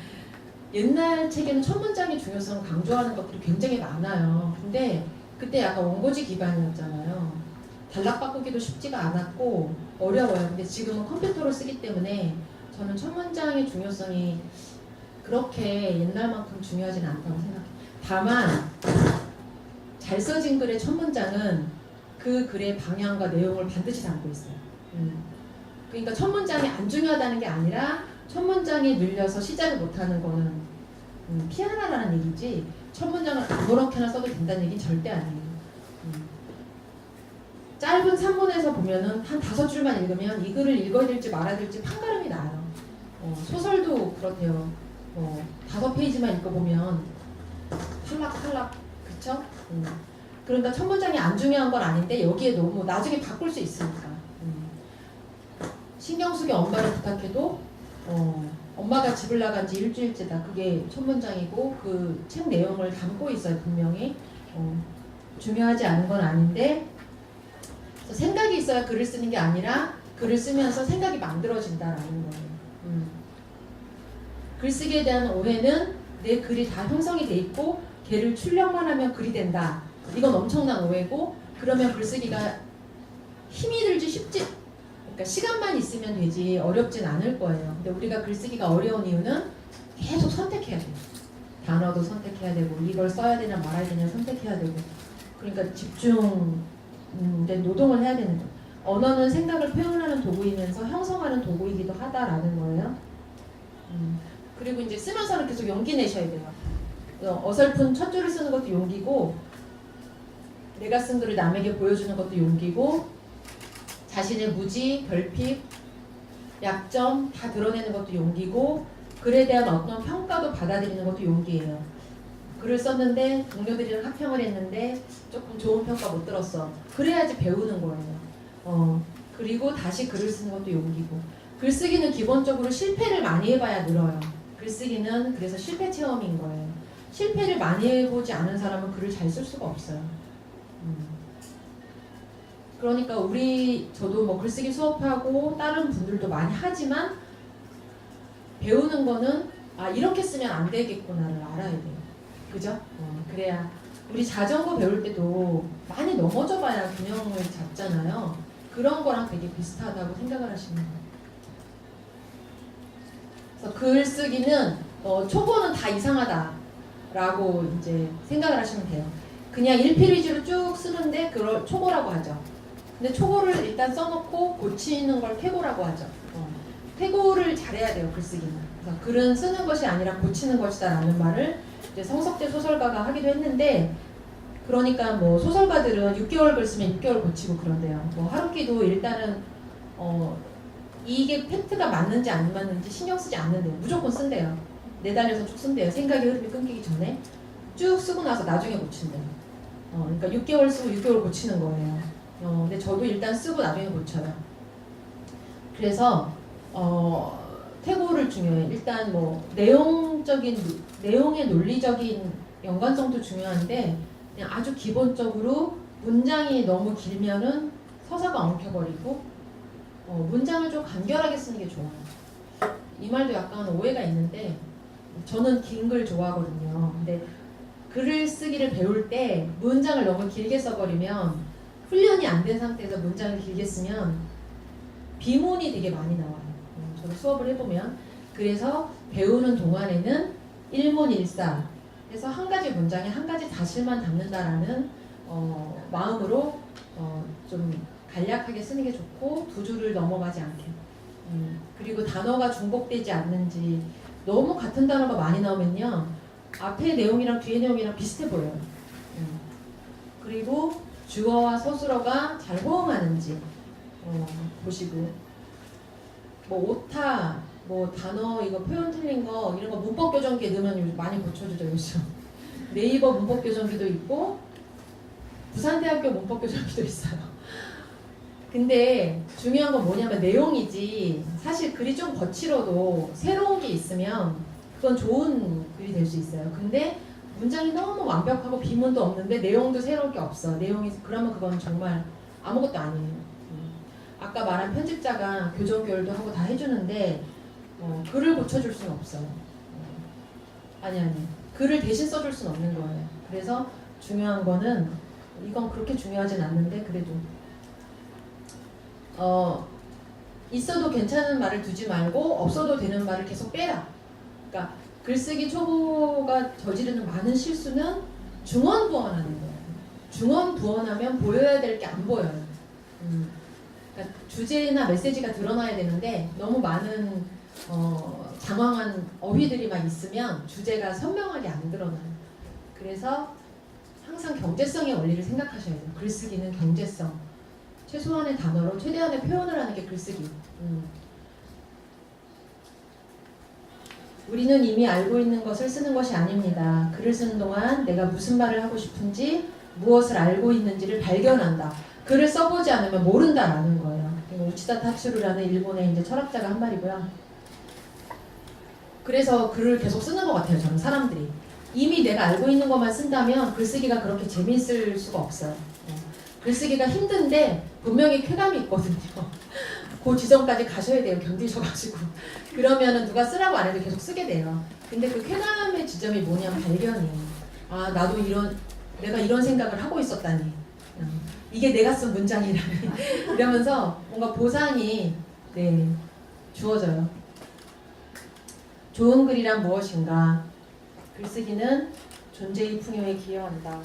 옛날 책에는 첫 문장의 중요성을 강조하는 것들이 굉장히 많아요. 근데 그때 약간 원고지 기반이었잖아요. 단락 바꾸기도 쉽지가 않았고 어려워요. 근데 지금은 컴퓨터로 쓰기 때문에 저는 첫 문장의 중요성이 그렇게 옛날만큼 중요하진 않다고 생각해요. 다만 잘 써진 글의 첫 문장은 그 글의 방향과 내용을 반드시 담고 있어요. 그러니까 첫 문장이 안 중요하다는 게 아니라 첫 문장에 눌려서 시작을 못하는 거는 피하라라는 얘기지 첫 문장을 아무렇게나 써도 된다는 얘기는 절대 아니에요. 짧은 산문에서 보면은 한 5줄만 읽으면 이 글을 읽어야 될지 말아야 될지 판가름이 나요. 소설도 그렇대요. 5페이지만 읽어보면 탈락, 그쵸? 그러니까 첫 문장이 안 중요한 건 아닌데 여기에 너무 나중에 바꿀 수 있으니까. 신경숙이 엄마를 부탁해도 엄마가 집을 나간 지 일주일째다. 그게 첫 문장이고 그 책 내용을 담고 있어요. 분명히. 중요하지 않은 건 아닌데 그래서 생각이 있어야 글을 쓰는 게 아니라 글을 쓰면서 생각이 만들어진다라는 거예요. 글쓰기에 대한 오해는 내 글이 다 형성이 돼 있고 걔를 출력만 하면 글이 된다. 이건 엄청난 오해고 그러면 글쓰기가 힘이 들지 쉽지 그러니까 시간만 있으면 되지 어렵진 않을 거예요. 근데 우리가 글쓰기가 어려운 이유는 계속 선택해야 돼요. 단어도 선택해야 되고 이걸 써야 되냐 말아야 되냐 선택해야 되고 그러니까 집중된 노동을 해야 되는 거예요. 언어는 생각을 표현하는 도구이면서 형성하는 도구이기도 하다라는 거예요. 그리고 이제 쓰면서는 계속 용기 내셔야 돼요. 어설픈 첫 줄을 쓰는 것도 용기고 내가 쓴 글을 남에게 보여주는 것도 용기고 자신의 무지, 결핍, 약점 다 드러내는 것도 용기고 글에 대한 어떤 평가도 받아들이는 것도 용기예요. 글을 썼는데 동료들이랑 합평을 했는데 조금 좋은 평가 못 들었어. 그래야지 배우는 거예요. 그리고 다시 글을 쓰는 것도 용기고 글쓰기는 기본적으로 실패를 많이 해봐야 늘어요. 글쓰기는 그래서 실패 체험인 거예요. 실패를 많이 해보지 않은 사람은 글을 잘 쓸 수가 없어요. 그러니까 저도 뭐 글쓰기 수업하고 다른 분들도 많이 하지만 배우는 거는 이렇게 쓰면 안 되겠구나를 알아야 돼요. 그죠? 그래야 우리 자전거 배울 때도 많이 넘어져 봐야 균형을 잡잖아요. 그런 거랑 되게 비슷하다고 생각을 하시면 돼요. 그래서 글쓰기는 초보는 다 이상하다라고 이제 생각을 하시면 돼요. 그냥 1페이지로 쭉 쓰는데 그걸 초보라고 하죠. 근데 초보를 일단 써놓고 고치는 걸 퇴고라고 하죠. 퇴고를 잘해야 돼요, 글쓰기는. 그래서 글은 쓰는 것이 아니라 고치는 것이다 라는 말을 이제 성석재 소설가가 하기도 했는데 그러니까 뭐 소설가들은 6개월 글 쓰면 6개월 고치고 그런대요. 뭐 하루키도 일단은 이게 팩트가 맞는지 안 맞는지 신경 쓰지 않는데요. 무조건 쓴대요. 내달려서 쭉 쓴대요. 생각의 흐름이 끊기기 전에 쭉 쓰고 나서 나중에 고친대요. 그러니까 6개월 쓰고 6개월 고치는 거예요. 근데 저도 일단 쓰고 나중에 고쳐요. 그래서 퇴고를 중요해요. 일단 뭐 내용의 논리적인 연관성도 중요한데 그냥 아주 기본적으로 문장이 너무 길면은 서사가 엉켜버리고 문장을 좀 간결하게 쓰는 게 좋아요. 이 말도 약간 오해가 있는데 저는 긴 글 좋아하거든요. 근데 글을 쓰기를 배울 때 문장을 너무 길게 써버리면 훈련이 안 된 상태에서 문장을 길게 쓰면 비문이 되게 많이 나와요. 저도 수업을 해보면 그래서 배우는 동안에는 일문일사 해서 한 가지 문장에 한 가지 사실만 담는다라는 마음으로 좀 간략하게 쓰는 게 좋고 두 줄을 넘어가지 않게 그리고 단어가 중복되지 않는지 너무 같은 단어가 많이 나오면요 앞에 내용이랑 뒤에 내용이랑 비슷해 보여요. 그리고 주어와 서술어가 잘 호응하는지 보시고 뭐 오타 뭐 단어 이거 표현 틀린 거 이런 거 문법 교정기에 넣으면 요즘 많이 고쳐주죠. 요즘 네이버 문법 교정기도 있고 부산대학교 문법 교정기도 있어요. 근데 중요한 건 뭐냐면 내용이지 사실 글이 좀 거칠어도 새로운 게 있으면 그건 좋은 글이 될 수 있어요. 근데 문장이 너무 완벽하고 비문도 없는데 내용도 새로울 게 없어. 내용이 그러면 그건 정말 아무것도 아니에요. 아까 말한 편집자가 교정 교열도 하고 다 해주는데 글을 고쳐줄 수는 없어요. 아니 글을 대신 써줄 수는 없는 거예요. 그래서 중요한 거는 이건 그렇게 중요하진 않는데 그래도 있어도 괜찮은 말을 두지 말고 없어도 되는 말을 계속 빼라. 그러니까 글쓰기 초보가 저지르는 많은 실수는 중언부언하는 거예요. 중언부언하면 보여야 될 게 안 보여요. 그러니까 주제나 메시지가 드러나야 되는데 너무 많은 장황한 어휘들이 막 있으면 주제가 선명하게 안 드러나요. 그래서 항상 경제성의 원리를 생각하셔야 돼요. 글쓰기는 경제성. 최소한의 단어로 최대한의 표현을 하는 게 글쓰기. 우리는 이미 알고 있는 것을 쓰는 것이 아닙니다. 글을 쓰는 동안 내가 무슨 말을 하고 싶은지 무엇을 알고 있는지를 발견한다. 글을 써보지 않으면 모른다라는 거예요. 우치다 타츠루라는 일본의 이제 철학자가 한 말이고요. 그래서 글을 계속 쓰는 것 같아요. 저는 사람들이 이미 내가 알고 있는 것만 쓴다면 글쓰기가 그렇게 재미있을 수가 없어요. 글쓰기가 힘든데 분명히 쾌감이 있거든요. 그 지점까지 가셔야 돼요. 견디셔가지고. 그러면은 누가 쓰라고 안 해도 계속 쓰게 돼요. 근데 그 쾌감의 지점이 뭐냐면 발견이에요. 아, 나도 내가 이런 생각을 하고 있었다니. 이게 내가 쓴 문장이라니. 이러면서 뭔가 보상이 주어져요. 좋은 글이란 무엇인가? 글쓰기는 존재의 풍요에 기여한다.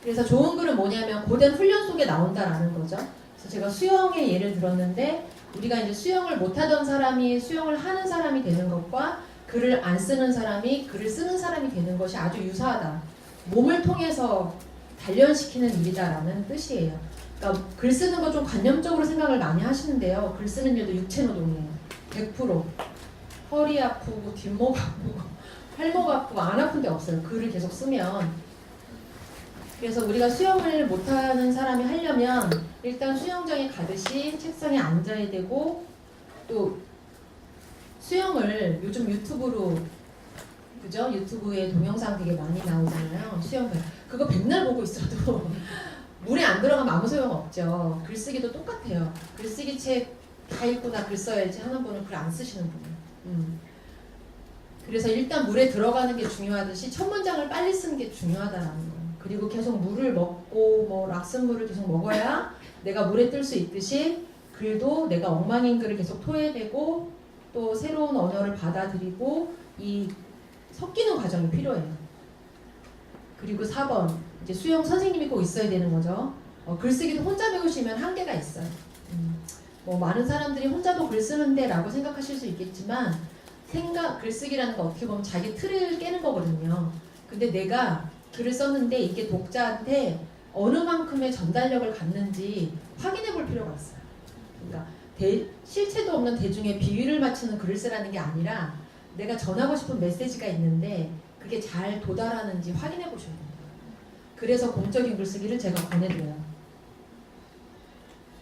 그래서 좋은 글은 뭐냐면 고된 훈련 속에 나온다라는 거죠. 그래서 제가 수영의 예를 들었는데 우리가 이제 수영을 못하던 사람이 수영을 하는 사람이 되는 것과 글을 안 쓰는 사람이 글을 쓰는 사람이 되는 것이 아주 유사하다. 몸을 통해서 단련시키는 일이다라는 뜻이에요. 그러니까 글 쓰는 거 좀 관념적으로 생각을 많이 하시는데요. 글 쓰는 일도 육체 노동이에요. 100%. 허리 아프고 뒷목 아프고 팔목 아프고 안 아픈 데 없어요. 글을 계속 쓰면. 그래서 우리가 수영을 못하는 사람이 하려면 일단 수영장에 가듯이 책상에 앉아야 되고 또 수영을 요즘 유튜브로 그죠? 유튜브에 동영상 되게 많이 나오잖아요. 수영을. 그거 백날 보고 있어도 물에 안 들어가면 아무 소용 없죠. 글쓰기도 똑같아요. 글쓰기 책 다 읽구나 글 써야지 하는 분은 글 안 쓰시는 분이에요. 그래서 일단 물에 들어가는 게 중요하듯이 첫 문장을 빨리 쓰는 게 중요하다는 거예요. 그리고 계속 물을 먹고 뭐 락슨물을 계속 먹어야 내가 물에 뜰 수 있듯이 글도 내가 엉망인 글을 계속 토해내고 또 새로운 언어를 받아들이고 이 섞이는 과정이 필요해요. 그리고 4번 이제 수영 선생님이 꼭 있어야 되는 거죠. 글쓰기도 혼자 배우시면 한계가 있어요. 뭐 많은 사람들이 혼자도 글 쓰는데 라고 생각하실 수 있겠지만 글쓰기라는 거 어떻게 보면 자기 틀을 깨는 거거든요. 근데 내가 글을 썼는데 이게 독자한테 어느 만큼의 전달력을 갖는지 확인해 볼 필요가 있어요. 그러니까 실체도 없는 대중의 비위를 맞추는 글을 쓰라는 게 아니라 내가 전하고 싶은 메시지가 있는데 그게 잘 도달하는지 확인해 보셔야 됩니다. 그래서 공적인 글쓰기를 제가 권해드려요.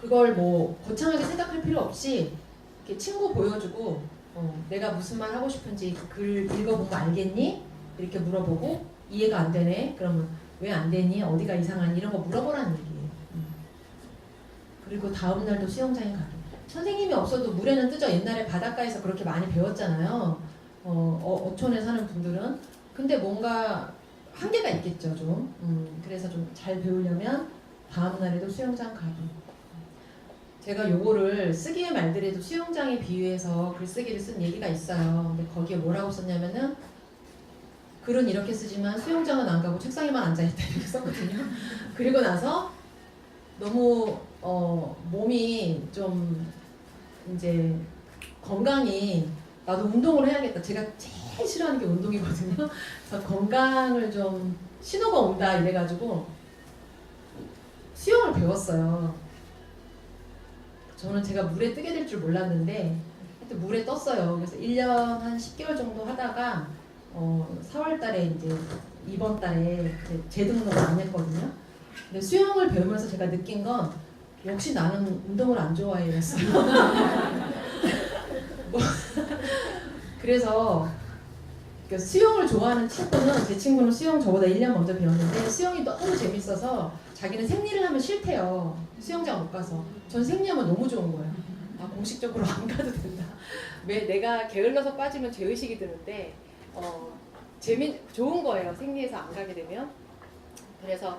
그걸 뭐 거창하게 생각할 필요 없이 이렇게 친구 보여주고 내가 무슨 말 하고 싶은지 글 읽어보면 알겠니? 이렇게 물어보고 이해가 안 되네? 그러면 왜 안 되니? 어디가 이상하니? 이런 거 물어보라는 얘기예요. 그리고 다음 날도 수영장에 가기. 선생님이 없어도 물에는 뜨죠. 옛날에 바닷가에서 그렇게 많이 배웠잖아요. 어촌에 사는 분들은. 근데 뭔가 한계가 있겠죠, 좀. 그래서 좀 잘 배우려면 다음 날에도 수영장 가기. 제가 요거를 쓰기의 말들에도 수영장에 비유해서 글쓰기를 쓴 얘기가 있어요. 근데 거기에 뭐라고 썼냐면은 글은 이렇게 쓰지만 수영장은 안 가고 책상에만 앉아있다 이렇게 썼거든요. 그리고 나서 너무 몸이 좀 이제 건강이 나도 운동을 해야겠다. 제가 제일 싫어하는 게 운동이거든요. 그래서 건강을 좀 신호가 온다 이래가지고 수영을 배웠어요. 저는 제가 물에 뜨게 될 줄 몰랐는데 하여튼 물에 떴어요. 그래서 1년 한 10개월 정도 하다가 4월 달에 이제 이번 달에 재등록을 안 했거든요. 근데 수영을 배우면서 제가 느낀 건 역시 나는 운동을 안 좋아해 이랬어요. 그래서 수영을 좋아하는 친구는 제 친구는 수영 저보다 1년 먼저 배웠는데 수영이 너무 재밌어서 자기는 생리를 하면 싫대요. 수영장 못 가서. 전 생리하면 너무 좋은 거예요. 아 공식적으로 안 가도 된다. 왜 내가 게을러서 빠지면 죄의식이 드는데 좋은 거예요. 생리해서 안 가게 되면. 그래서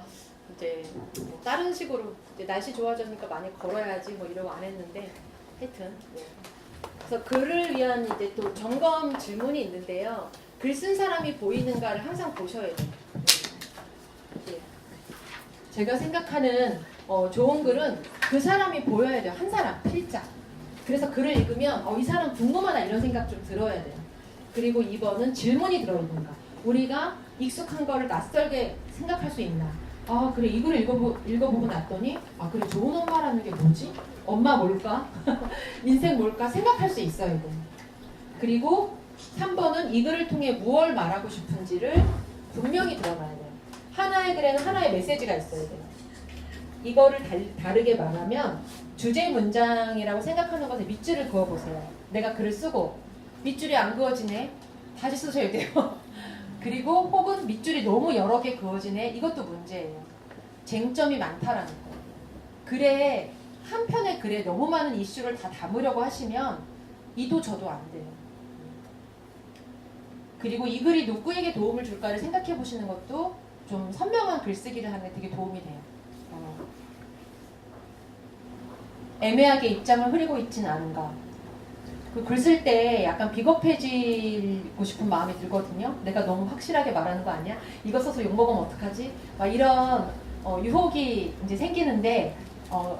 이제 뭐 다른 식으로 이제 날씨 좋아졌으니까 많이 걸어야지 뭐 이러고 안 했는데 하여튼 네. 그래서 글을 위한 이제 또 점검 질문이 있는데요. 글 쓴 사람이 보이는가를 항상 보셔야 돼요. 네. 제가 생각하는 좋은 글은 그 사람이 보여야 돼요. 한 사람, 필자. 그래서 글을 읽으면 이 사람 궁금하다 이런 생각 좀 들어야 돼요. 그리고 2번은 질문이 들어있는가. 우리가 익숙한 거를 낯설게 생각할 수 있나. 아 그래 이 글을 읽어보고 났더니 아 그래 좋은 엄마라는 게 뭐지? 엄마 뭘까? 인생 뭘까? 생각할 수 있어야 돼요. 그리고 3번은 이 글을 통해 무엇을 말하고 싶은지를 분명히 드러나야 돼요. 하나의 글에는 하나의 메시지가 있어야 돼요. 이거를 다르게 말하면 주제 문장이라고 생각하는 것에 밑줄을 그어보세요. 내가 글을 쓰고 밑줄이 안 그어지네. 다시 쓰셔야 돼요. 그리고 혹은 밑줄이 너무 여러 개 그어지네. 이것도 문제예요. 쟁점이 많다라는 거예요. 글에 한 편의 글에 너무 많은 이슈를 다 담으려고 하시면 이도 저도 안 돼요. 그리고 이 글이 누구에게 도움을 줄까를 생각해 보시는 것도 좀 선명한 글쓰기를 하는 데 되게 도움이 돼요. 애매하게 입장을 흐리고 있지는 않은가. 그 글 쓸 때 약간 비겁해지고 싶은 마음이 들거든요. 내가 너무 확실하게 말하는 거 아니야? 이거 써서 욕먹으면 어떡하지? 막 이런 유혹이 이제 생기는데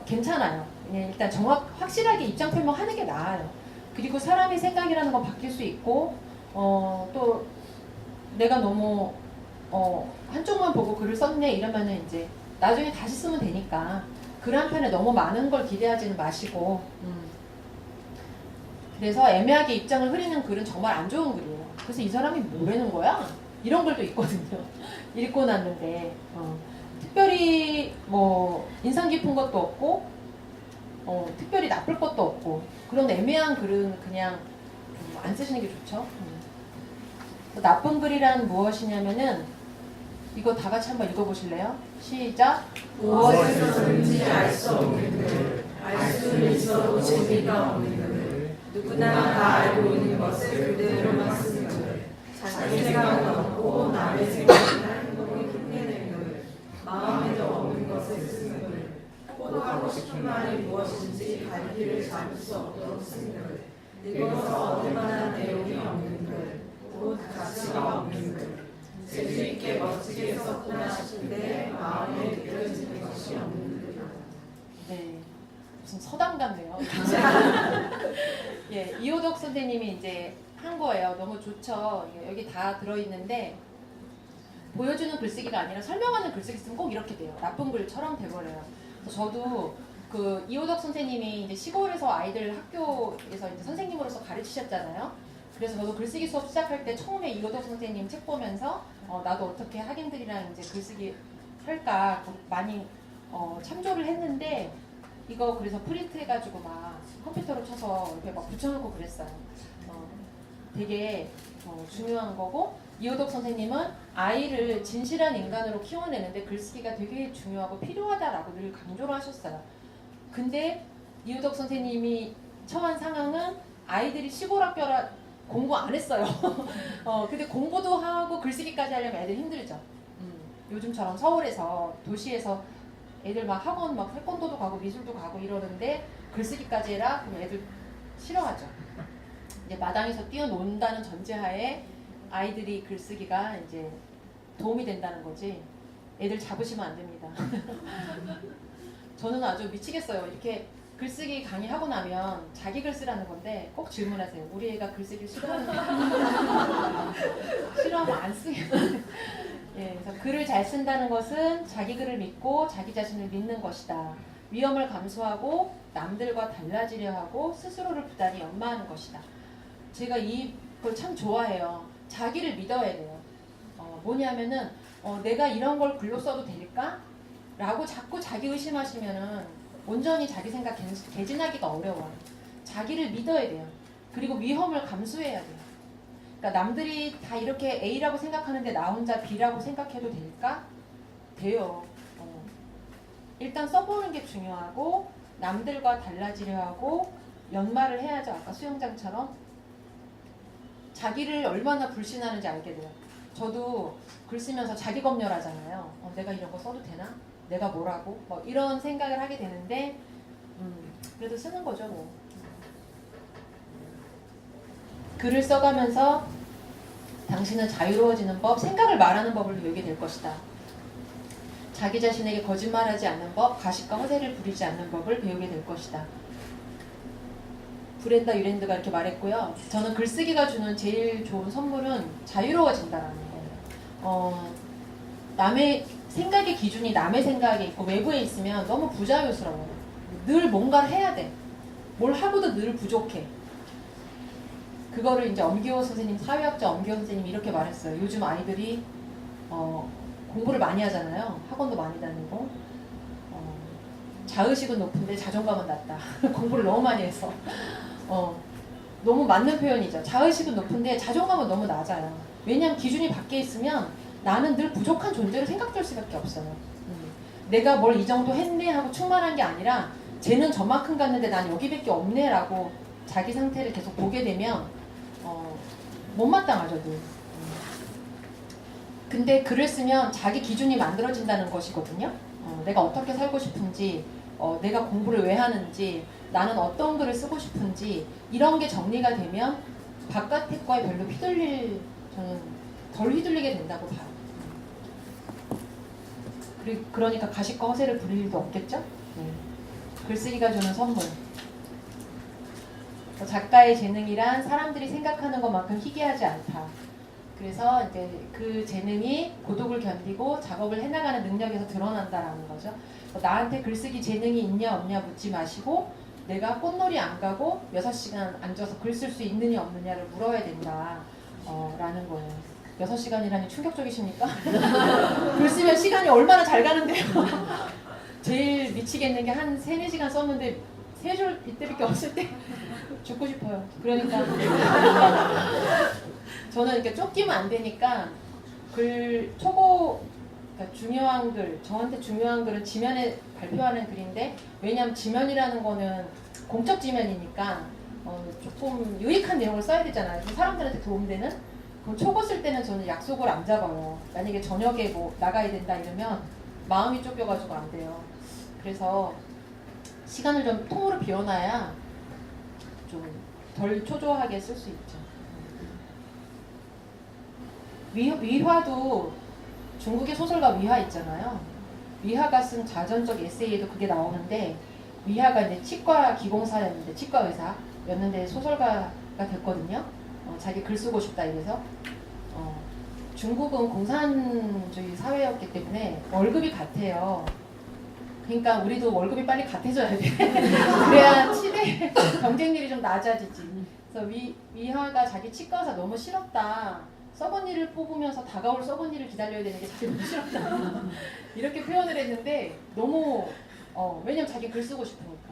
괜찮아요. 일단 확실하게 입장 표명하는 게 나아요. 그리고 사람의 생각이라는 건 바뀔 수 있고 또 내가 너무 한쪽만 보고 글을 썼네 이러면은 이제 나중에 다시 쓰면 되니까 글 한 편에 너무 많은 걸 기대하지는 마시고 그래서 애매하게 입장을 흐리는 글은 정말 안 좋은 글이에요. 그래서 이 사람이 뭐라는 거야? 이런 글도 있거든요. 읽고 났는데 특별히 뭐 인상 깊은 것도 없고 특별히 나쁠 것도 없고 그런 애매한 글은 그냥 안 쓰시는 게 좋죠. 나쁜 글이란 무엇이냐면은 이거 다 같이 한번 읽어보실래요? 시작. 무엇에서든지 알 수 없는 글, 알 수는 있어도 재미가 없는 글, 누구나 다 알고 있는 것을 그대로만 쓰는 글, 자기 생각은 없고 남의 생각이나 행동을 흉내내는 글, 마음에도 없는 것을 쓰는 글, 꼭 하고 싶은 말이 무엇인지 갈피를 잡을 수 없도록 쓰는 글, 읽어서 얻을 만한 내용이 없는 글, 곧 가치가 없는 글, 재주있게 멋지게 썼구나 싶은데 마음에 느껴지는 것이 없는 글. 네, 무슨 서당 같네요. 예, 이호덕 선생님이 이제 한 거예요. 너무 좋죠. 여기 다 들어있는데 보여주는 글쓰기가 아니라 설명하는 글쓰기 쓰면 꼭 이렇게 돼요. 나쁜 글처럼 돼버려요. 저도 그 이호덕 선생님이 이제 시골에서 아이들 학교에서 이제 선생님으로서 가르치셨잖아요. 그래서 저도 글쓰기 수업 시작할 때 처음에 이호덕 선생님 책 보면서 나도 어떻게 학생들이랑 이제 글쓰기 할까 많이 참조를 했는데 이거 그래서 프린트해가지고 막 컴퓨터로 쳐서 이렇게 막 붙여놓고 그랬어요. 되게 중요한 거고 이호덕 선생님은 아이를 진실한 인간으로 키워내는데 글쓰기가 되게 중요하고 필요하다라고 늘 강조를 하셨어요. 근데 이호덕 선생님이 처한 상황은 아이들이 시골 학교라 공부 안 했어요. 근데 공부도 하고 글쓰기까지 하려면 애들 힘들죠. 요즘처럼 서울에서 도시에서 애들 막 학원 막 태권도도 가고 미술도 가고 이러는데 글쓰기까지 해라? 그럼 애들 싫어하죠. 이제 마당에서 뛰어논다는 전제하에 아이들이 글쓰기가 이제 도움이 된다는 거지. 애들 잡으시면 안 됩니다. 저는 아주 미치겠어요. 이렇게 글쓰기 강의하고 나면 자기 글 쓰라는 건데 꼭 질문하세요. 우리 애가 글쓰기를 싫어하면 안 쓰겠어요. 예, 그래서 글을 잘 쓴다는 것은 자기 글을 믿고 자기 자신을 믿는 것이다. 위험을 감수하고 남들과 달라지려 하고 스스로를 부단히 연마하는 것이다. 제가 이걸 참 좋아해요. 자기를 믿어야 돼요. 뭐냐면은 내가 이런 걸 글로 써도 될까? 라고 자꾸 자기 의심하시면은 온전히 자기 생각 개진하기가 어려워요. 자기를 믿어야 돼요. 그리고 위험을 감수해야 돼요. 그러니까 남들이 다 이렇게 A라고 생각하는데 나 혼자 B라고 생각해도 될까? 돼요. 일단 써보는 게 중요하고 남들과 달라지려 하고 연말을 해야죠. 아까 수영장처럼 자기를 얼마나 불신하는지 알게 돼요. 저도 글 쓰면서 자기 검열하잖아요. 내가 이런 거 써도 되나? 내가 뭐라고? 뭐 이런 생각을 하게 되는데 그래도 쓰는 거죠 뭐. 글을 써가면서 당신은 자유로워지는 법, 생각을 말하는 법을 배우게 될 것이다. 자기 자신에게 거짓말하지 않는 법, 가식과 허세를 부리지 않는 법을 배우게 될 것이다. 브렌다 유랜드가 이렇게 말했고요. 저는 글쓰기가 주는 제일 좋은 선물은 자유로워진다라는 거예요. 남의 생각의 기준이 남의 생각에 있고 외부에 있으면 너무 부자유스러워요. 늘 뭔가를 해야 돼. 뭘 하고도 늘 부족해. 그거를 이제 엄기호 선생님, 사회학자 엄기호 선생님이 이렇게 말했어요. 요즘 아이들이 공부를 많이 하잖아요. 학원도 많이 다니고 자의식은 높은데 자존감은 낮다. 공부를 너무 많이 해서 너무 맞는 표현이죠. 자의식은 높은데 자존감은 너무 낮아요. 왜냐하면 기준이 밖에 있으면 나는 늘 부족한 존재로 생각될 수밖에 없어요. 내가 뭘 이 정도 했네 하고 충만한 게 아니라 쟤는 저만큼 갔는데 난 여기밖에 없네 라고 자기 상태를 계속 보게 되면 못마땅하죠. 근데 글을 쓰면 자기 기준이 만들어진다는 것이거든요. 내가 어떻게 살고 싶은지, 내가 공부를 왜 하는지, 나는 어떤 글을 쓰고 싶은지 이런 게 정리가 되면 바깥의 거에 별로 저는 덜 휘둘리게 된다고 봐요. 그러니까 가식과 허세를 부릴 일도 없겠죠? 글쓰기가 주는 선물. 작가의 재능이란 사람들이 생각하는 것만큼 희귀하지 않다. 그래서 이제 그 재능이 고독을 견디고 작업을 해나가는 능력에서 드러난다라는 거죠. 나한테 글쓰기 재능이 있냐 없냐 묻지 마시고 내가 꽃놀이 안 가고 6시간 앉아서 글 쓸 수 있느냐 없느냐를 물어야 된다. 라는 거예요. 6시간이라니 충격적이십니까? 글 쓰면 시간이 얼마나 잘 가는데요. 제일 미치겠는 게 한 3-4시간 썼는데 3줄 이때밖에 없을 때 죽고 싶어요. 그러니까 저는 이렇게 쫓기면 안 되니까 그러니까 중요한 글, 저한테 중요한 글은 지면에 발표하는 글인데 왜냐하면 지면이라는 거는 공적 지면이니까 조금 유익한 내용을 써야 되잖아요. 사람들한테 도움되는. 그럼 초고 쓸 때는 저는 약속을 안 잡아요. 만약에 저녁에 뭐 나가야 된다 이러면 마음이 쫓겨가지고 안 돼요. 그래서 시간을 좀 통으로 비워놔야 좀 덜 초조하게 쓸 수 있죠. 위화도 중국의 소설가 위화 있잖아요. 위화가 쓴 자전적 에세이에도 그게 나오는데 위화가 이제 치과 기공사였는데 치과 의사였는데 소설가가 됐거든요. 자기 글 쓰고 싶다 이래서 중국은 공산주의 사회였기 때문에 월급이 같아요. 그러니까 우리도 월급이 빨리 같아져야 돼. 그래야 시대 경쟁률이 좀 낮아지지. 그래서 위화가 자기 치과 의사 너무 싫었다. 썩은 일을 뽑으면서 다가올 썩은 일을 기다려야 되는 게 자기 너무 싫었다. 이렇게 표현을 했는데 너무 왜냐면 자기 글 쓰고 싶으니까.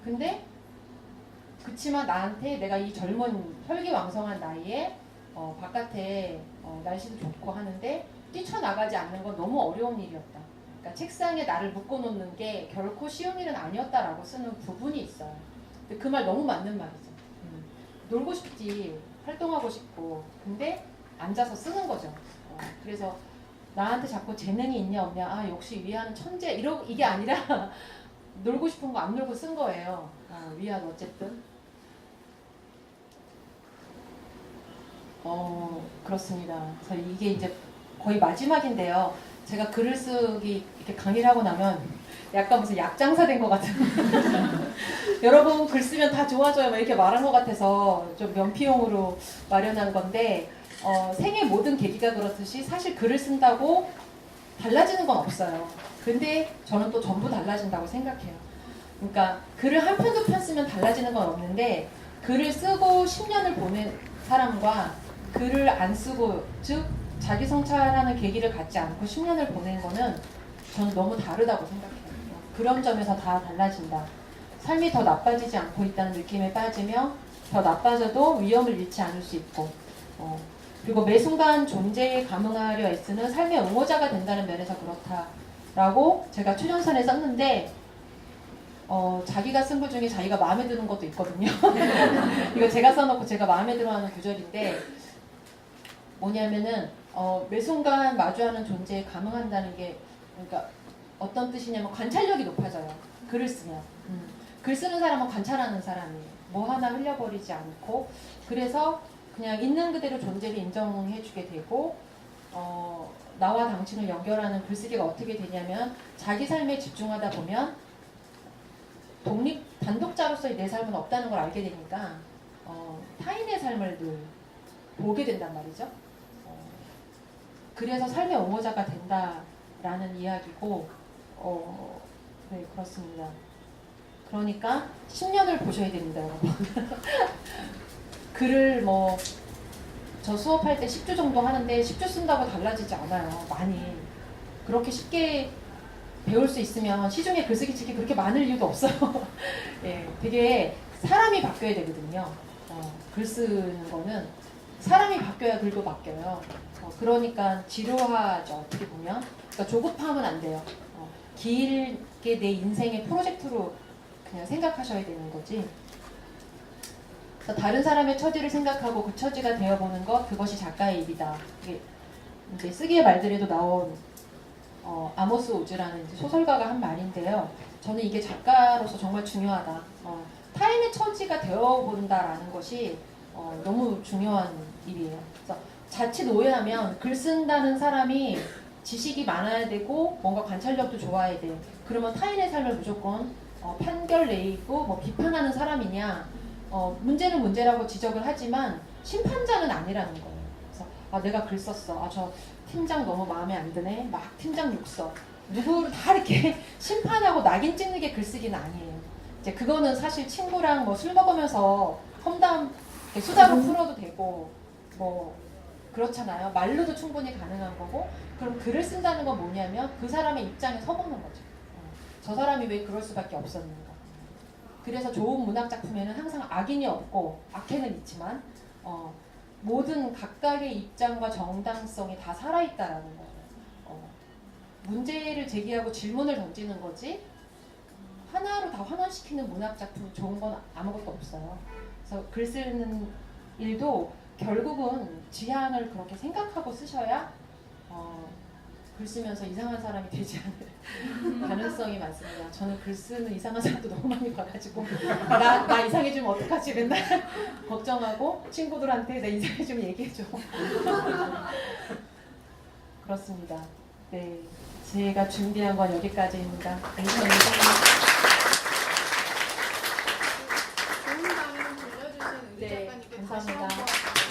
근데 그치만 나한테 내가 이 젊은 혈기왕성한 나이에 바깥에 날씨도 좋고 하는데 뛰쳐나가지 않는 건 너무 어려운 일이었다. 그러니까 책상에 나를 묶어놓는 게 결코 쉬운 일은 아니었다라고 쓰는 부분이 있어요. 근데 그 말 너무 맞는 말이죠. 놀고 싶지, 활동하고 싶고, 근데 앉아서 쓰는 거죠. 그래서 나한테 자꾸 재능이 있냐 없냐, 아 역시 위아는 천재 이게 아니라 놀고 싶은 거 안 놀고 쓴 거예요. 위아는 어쨌든 그렇습니다. 그래서 이게 이제 거의 마지막인데요. 제가 글을 쓰기 이렇게 강의를 하고 나면 약간 무슨 약장사 된 것 같은 여러분 글 쓰면 다 좋아져요 막 이렇게 말한 것 같아서 좀 면피용으로 마련한 건데 생의 모든 계기가 그렇듯이 사실 글을 쓴다고 달라지는 건 없어요. 근데 저는 또 전부 달라진다고 생각해요. 그러니까 글을 한 편 두 편 쓰면 달라지는 건 없는데 글을 쓰고 10년을 보낸 사람과 글을 안 쓰고 즉 자기 성찰하는 계기를 갖지 않고 10년을 보낸 거는 저는 너무 다르다고 생각해요. 그런 점에서 다 달라진다. 삶이 더 나빠지지 않고 있다는 느낌에 빠지며 더 나빠져도 위험을 잃지 않을 수 있고 그리고 매 순간 존재에 감응하려 애쓰는 삶의 옹호자가 된다는 면에서 그렇다라고 제가 추전선에 썼는데 자기가 쓴 글 중에 자기가 마음에 드는 것도 있거든요. 이거 제가 써놓고 제가 마음에 들어하는 구절인데 뭐냐면은 매 순간 마주하는 존재에 감응한다는 게 그러니까 어떤 뜻이냐면 관찰력이 높아져요. 글을 쓰면. 글 쓰는 사람은 관찰하는 사람이에요. 뭐 하나 흘려버리지 않고 그래서 그냥 있는 그대로 존재를 인정해주게 되고 나와 당신을 연결하는 글쓰기가 어떻게 되냐면 자기 삶에 집중하다 보면 단독자로서의 내 삶은 없다는 걸 알게 되니까 타인의 삶을 늘 보게 된단 말이죠. 그래서 삶의 옹호자가 된다라는 이야기고 네 그렇습니다. 그러니까 10년을 보셔야 됩니다, 여러분. 글을 저 수업할 때 10주 정도 하는데 10주 쓴다고 달라지지 않아요. 많이. 그렇게 쉽게 배울 수 있으면 시중에 글쓰기 책이 그렇게 많을 이유도 없어요. 예, 되게 사람이 바뀌어야 되거든요. 글 쓰는 거는 사람이 바뀌어야 글도 바뀌어요. 그러니까 지루하죠. 어떻게 보면. 그러니까 조급하면 안 돼요. 길게 내 인생의 프로젝트로 그냥 생각하셔야 되는 거지. 그래서 다른 사람의 처지를 생각하고 그 처지가 되어보는 것, 그것이 작가의 입이다. 이게 이제 쓰기의 말들에도 나온 아모스 오즈라는 이제 소설가가 한 말인데요. 저는 이게 작가로서 정말 중요하다. 타인의 처지가 되어본다라는 것이 너무 중요한 일이에요. 그래서 자칫 오해하면 글 쓴다는 사람이 지식이 많아야 되고 뭔가 관찰력도 좋아야 돼. 그러면 타인의 삶을 무조건 판결 내리고 비판하는 사람이냐? 문제는 문제라고 지적을 하지만 심판자는 아니라는 거예요. 그래서 내가 글 썼어. 저 팀장 너무 마음에 안 드네. 막 팀장 욕써. 누구를 다 이렇게 심판하고 낙인 찍는 게 글쓰기는 아니에요. 이제 그거는 사실 친구랑 술 먹으면서 험담 수다로 풀어도 되고 그렇잖아요. 말로도 충분히 가능한 거고. 그럼 글을 쓴다는 건 뭐냐면 그 사람의 입장에 서보는 거죠. 저 사람이 왜 그럴 수밖에 없었는가. 그래서 좋은 문학 작품에는 항상 악인이 없고 악해는 있지만 모든 각각의 입장과 정당성이 다 살아있다라는 거예요. 문제를 제기하고 질문을 던지는 거지 하나로 다 환원시키는 문학 작품이 좋은 건 아무것도 없어요. 그래서 글 쓰는 일도 결국은 지향을 그렇게 생각하고 쓰셔야 글 쓰면서 이상한 사람이 되지 않을 가능성이 많습니다. 저는 글 쓰는 이상한 사람도 너무 많이 봐가지고 나 이상해지면 어떡하지 맨날 걱정하고 친구들한테 나 이상해지면 얘기해줘. 그렇습니다. 네, 제가 준비한 건 여기까지입니다. 감사합니다. 좋은 강의 들려주신 우리 네, 작가님께 다시 감사합니다. 한번